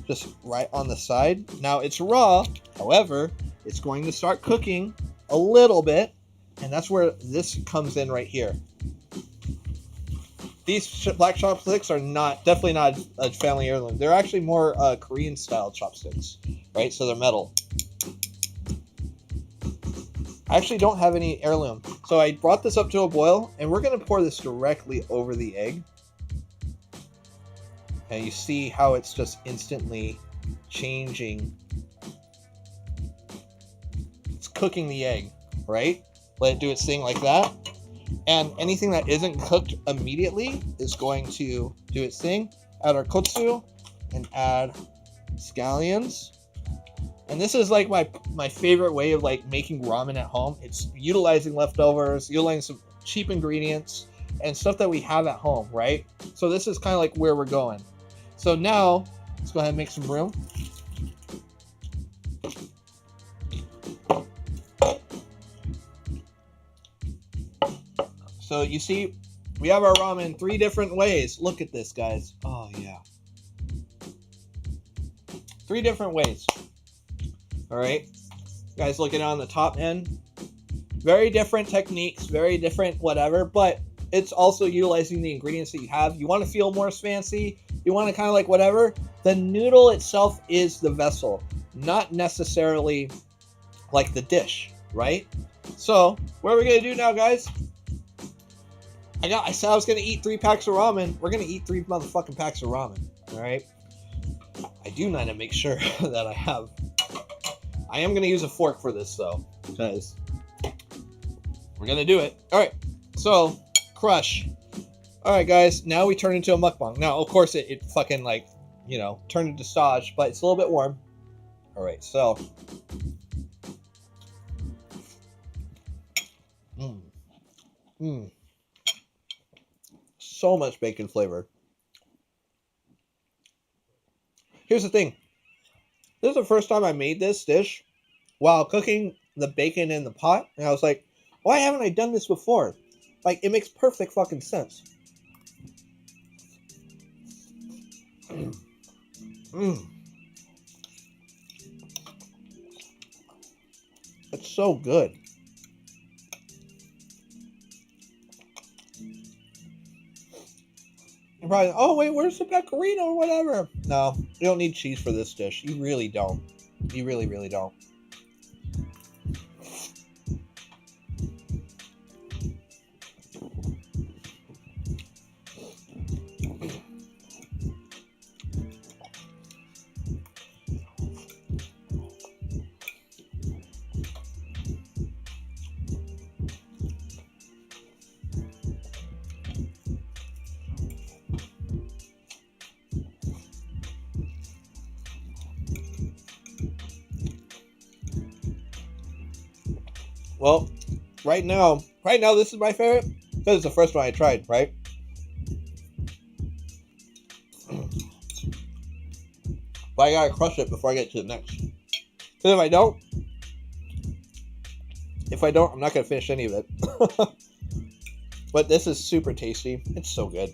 just right on the side. Now it's raw, however, it's going to start cooking a little bit, and that's where this comes in right here. These black chopsticks are definitely not a family heirloom. They're actually more Korean style chopsticks, right? So they're metal. I actually don't have any heirloom. So I brought this up to a boil, and we're going to pour this directly over the egg. And you see how it's just instantly changing. It's cooking the egg, right? Let it do its thing like that. And anything that isn't cooked immediately is going to do its thing. Add our kotsu and add scallions. And this is like my favorite way of like making ramen at home. It's utilizing leftovers, utilizing some cheap ingredients and stuff that we have at home, right? So this is kind of like where we're going. So now let's go ahead and make some room. So you see, we have our ramen 3 different ways. Look at this, guys. Oh yeah. 3 different ways. All right, guys, looking on the top end, very different techniques, very different whatever, but it's also utilizing the ingredients that you have. You want to feel more fancy, you want to kind of like whatever. The noodle itself is the vessel, not necessarily like the dish, right? So what are we gonna do now, guys? I said I was gonna eat 3 packs of ramen. We're gonna eat 3 motherfucking packs of ramen. All right. I do need to make sure that I am going to use a fork for this, though, because we're going to do it. All right, so crush. All right, guys, now we turn into a mukbang. Now, of course, it fucking, like, you know, turned into stage, but it's a little bit warm. All right, so. So much bacon flavor. Here's the thing. This is the first time I made this dish while cooking the bacon in the pot. And I was like, why haven't I done this before? Like, it makes perfect fucking sense. It's so good. You're probably, oh wait, where's the pecorino or whatever? No, you don't need cheese for this dish. You really don't. You really, really don't. Well, right now, this is my favorite because it's the first one I tried, right? But I gotta crush it before I get to the next. Because if I don't, I'm not gonna finish any of it. But this is super tasty. It's so good.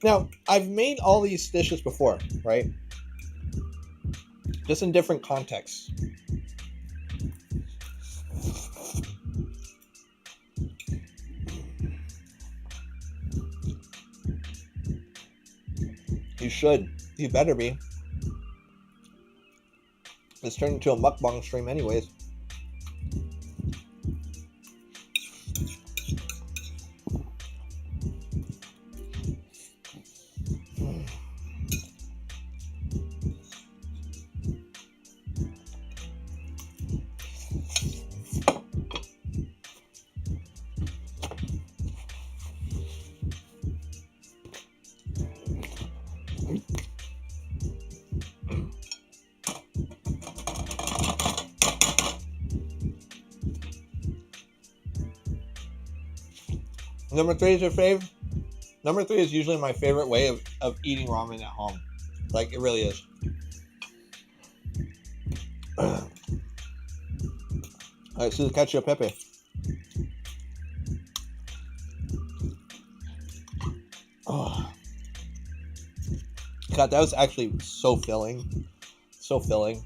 Now, I've made all these dishes before, right? Just in different contexts. You should. You better be. It's turned into a mukbang stream anyways. Number 3 is your fave? Number 3 is usually my favorite way of eating ramen at home. Like, it really is. Alright, so cacio pepe. Oh. God, that was actually so filling. So filling.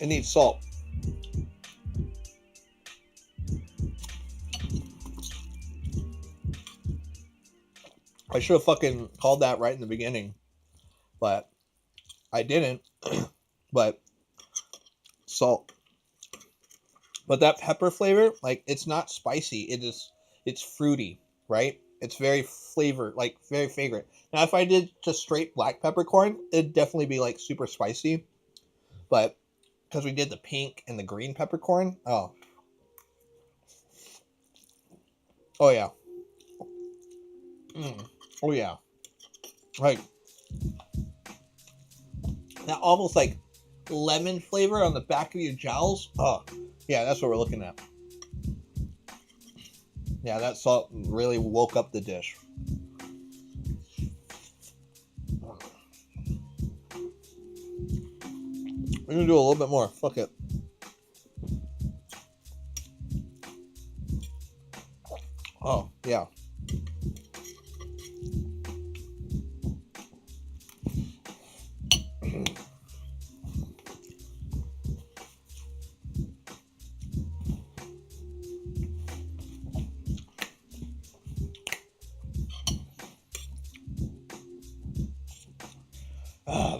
It needs salt. I should have fucking called that right in the beginning, but I didn't. But salt. But that pepper flavor, like, it's not spicy. It's fruity, right? It's very flavor, like very fragrant. Now, if I did just straight black peppercorn, it'd definitely be like super spicy. But because we did the pink and the green peppercorn, oh yeah, oh yeah, like that almost like lemon flavor on the back of your jowls. Oh, yeah, that's what we're looking at. Yeah, that salt really woke up the dish. We're gonna do a little bit more. Fuck it. Oh, yeah.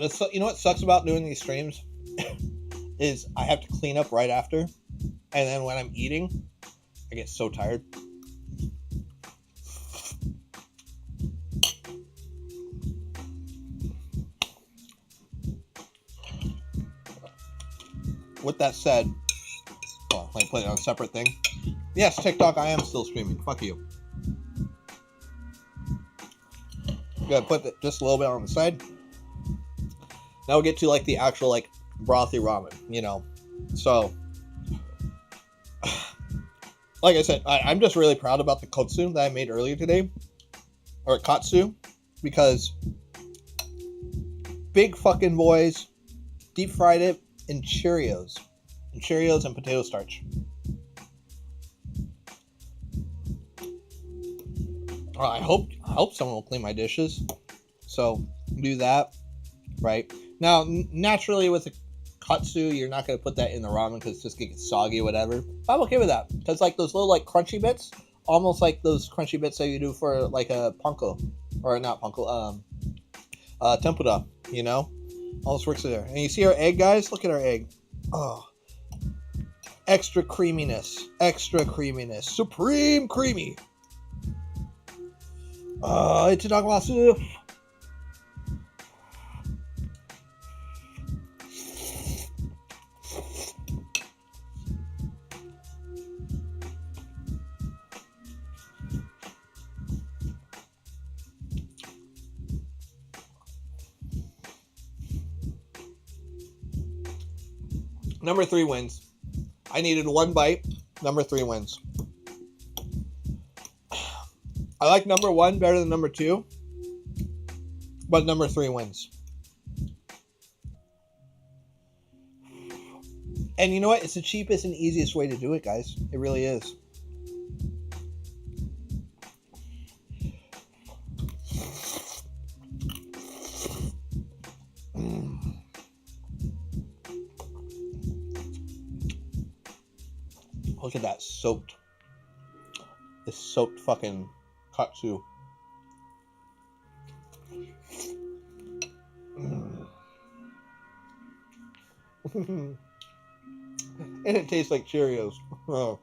That's, you know what sucks about doing these streams is I have to clean up right after, and then when I'm eating, I get so tired. With that said, well, let me put it on a separate thing. Yes, TikTok, I am still streaming. Fuck you. Gotta put just a little bit on the side. Now we'll get to like the actual like brothy ramen, you know. So, like I said, I'm just really proud about the kotsu that I made earlier today, or katsu, because big fucking boys deep fried it in Cheerios and potato starch. I hope someone will clean my dishes. So do that, right? Now, naturally with a katsu, you're not going to put that in the ramen because it's just going to get soggy or whatever. But I'm okay with that because like those little like crunchy bits, almost like those crunchy bits that you do for like a panko, or not panko, tempura. You know, all this works there. And you see our egg, guys? Look at our egg. Oh, extra creaminess, supreme creamy. Itadakimasu. Number 3 wins. I needed one bite. Number 3 wins. I like number 1 better than number 2, but number 3 wins. And you know what? It's the cheapest and easiest way to do it, guys. It really is. Look at that soaked. This soaked fucking katsu. And it tastes like Cheerios. Oh,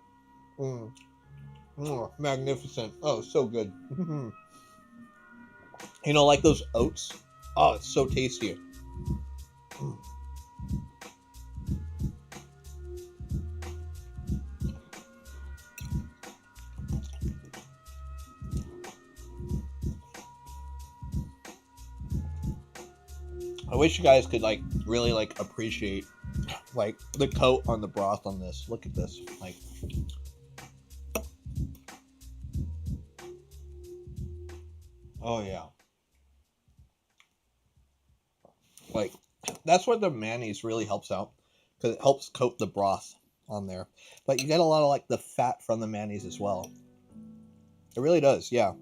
magnificent. Oh, so good. You know, like those oats. Oh, it's so tasty. I wish you guys could like really like appreciate like the coat on the broth on this. Look at this. Like, oh yeah. Like, that's where the mayonnaise really helps out, because it helps coat the broth on there. But you get a lot of like the fat from the mayonnaise as well. It really does, yeah.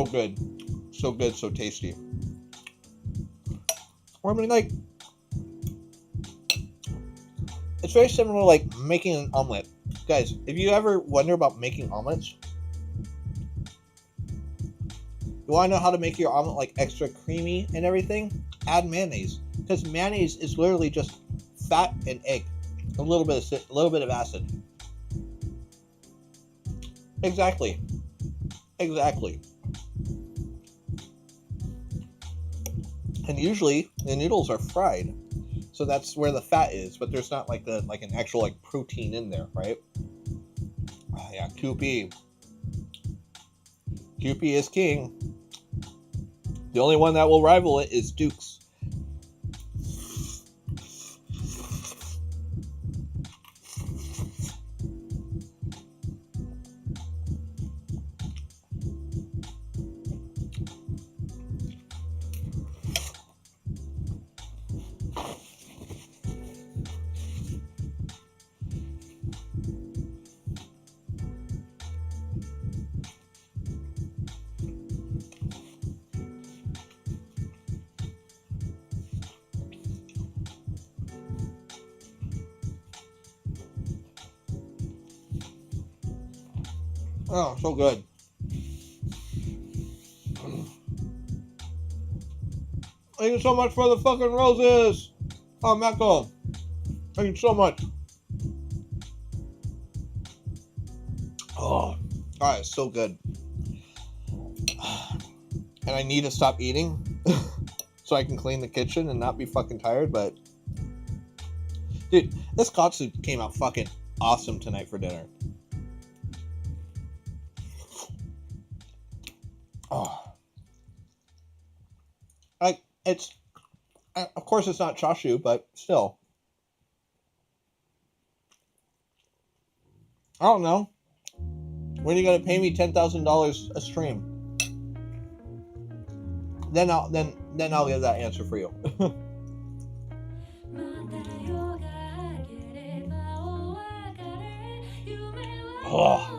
So good. So good, so tasty. Or I mean, like, it's very similar to like making an omelet. Guys, if you ever wonder about making omelets, you want to know how to make your omelet like extra creamy and everything? Add mayonnaise, because mayonnaise is literally just fat and egg, a little bit of acid. Exactly. And usually the noodles are fried, so that's where the fat is. But there's not like an actual like protein in there, right? Oh, yeah, QP is king. The only one that will rival it is Duke's. Oh, so good. Thank you so much for the fucking roses. Oh, Mako. Thank you so much. Oh, God, it's so good. And I need to stop eating so I can clean the kitchen and not be fucking tired, but... Dude, this katsu came out fucking awesome tonight for dinner. Oh. Like, it's... Of course it's not chashu, but still. I don't know. When are you gonna pay me $10,000 a stream? Then I'll give that answer for you. Oh.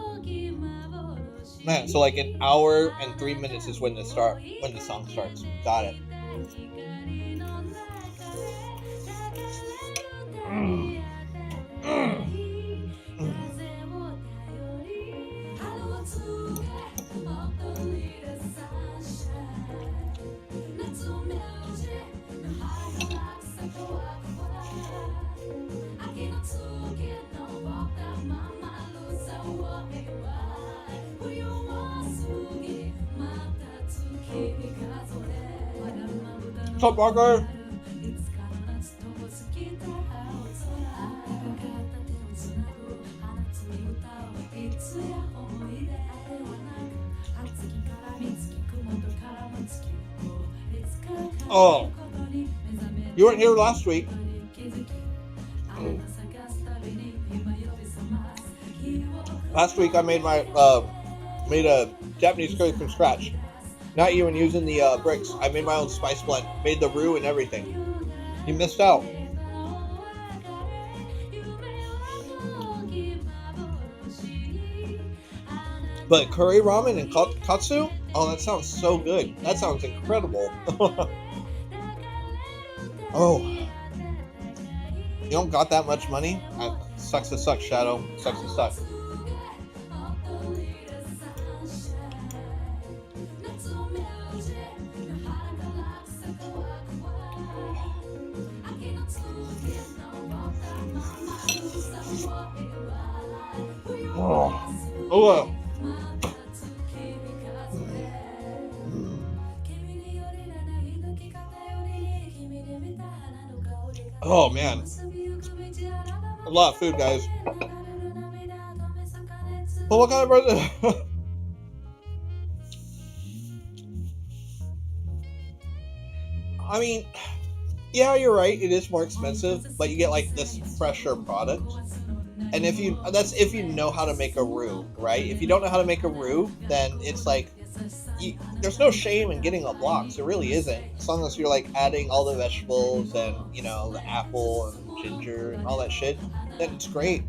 Man, so like an hour and 3 minutes is when the song starts. Got it. What's up, Parker? Oh, you weren't here last week. Last week I made a Japanese curry from scratch. Not even using the bricks. I made my own spice blend. Made the roux and everything. You missed out. But curry ramen and katsu? Oh, that sounds so good. That sounds incredible. Oh. You don't got that much money? Sucks to suck, Shadow. Sucks to suck. Oh. Oh man, a lot of food, guys. Well, what kind of person? I mean, yeah, you're right. It is more expensive, but you get like this fresher product. And if you know how to make a roux, right? If you don't know how to make a roux, then it's like there's no shame in getting a blocks. There really isn't, as long as you're like adding all the vegetables and the apple and ginger and all that shit. Then it's great.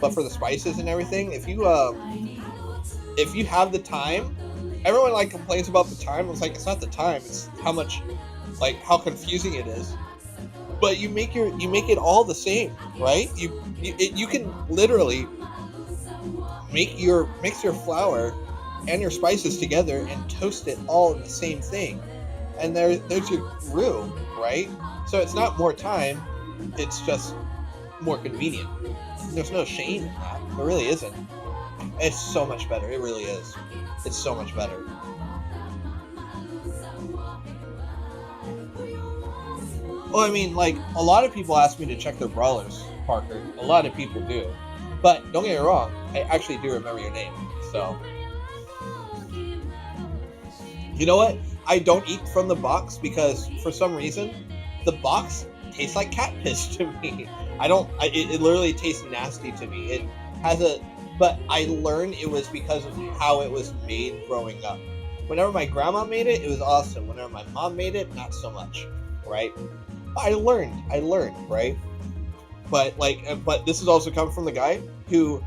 But for the spices and everything, if you have the time everyone like complains about the time. It's like, it's not the time, it's how much, like, how confusing it is. But you make it all the same, right? You can literally mix your flour and your spices together and toast it all in the same thing, and there's your roux, right? So it's not more time, it's just more convenient. There's no shame in that. There really isn't. It's so much better. It really is. It's so much better. Well, I mean, like, a lot of people ask me to check their brawlers, Parker. A lot of people do. But don't get me wrong, I actually do remember your name. So, you know what? I don't eat from the box because for some reason, the box tastes like cat piss to me. It literally tastes nasty to me. It has but I learned it was because of how it was made growing up. Whenever my grandma made it, it was awesome. Whenever my mom made it, not so much, right? I learned, right? But this has also come from the guy who,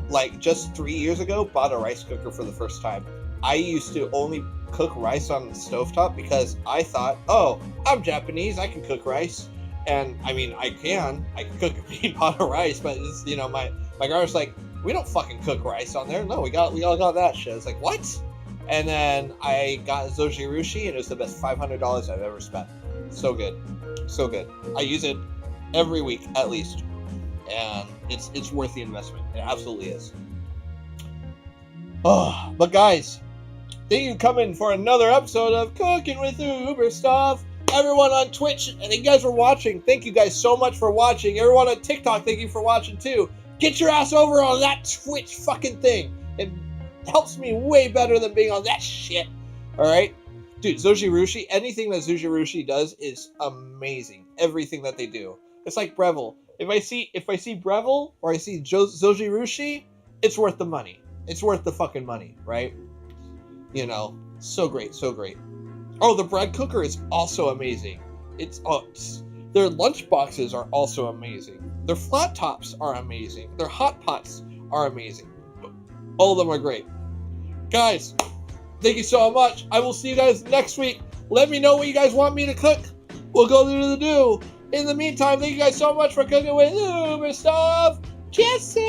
like, just 3 years ago bought a rice cooker for the first time. I used to only cook rice on the stovetop because I thought, oh, I'm Japanese, I can cook rice. And I mean, I can cook a big pot of rice, but it's, my grandma's like, we don't fucking cook rice on there. No, we all got that shit. It's like, what? And then I got Zoji Rushi, and it was the best $500 I've ever spent. So good. So good. I use it every week at least, and it's worth the investment. It absolutely is. Oh, but guys, thank you for coming for another episode of Cooking with Uber Stuff. Everyone on Twitch, and you guys were watching. Thank you guys so much for watching. Everyone on TikTok, thank you for watching too. Get your ass over on that Twitch fucking thing. It helps me way better than being on that shit. All right. Dude, Zoji Rushi, anything that Zoji Rushi does is amazing. Everything that they do. It's like Breville. If I see Breville or I see Zoji Rushi, it's worth the money. It's worth the fucking money, right? So great, so great. Oh, the bread cooker is also amazing. Their lunch boxes are also amazing. Their flat tops are amazing. Their hot pots are amazing. All of them are great. Guys, thank you so much. I will see you guys next week. Let me know what you guys want me to cook. We'll go do the do. In the meantime, thank you guys so much for cooking with Uber Stuff. Kisses.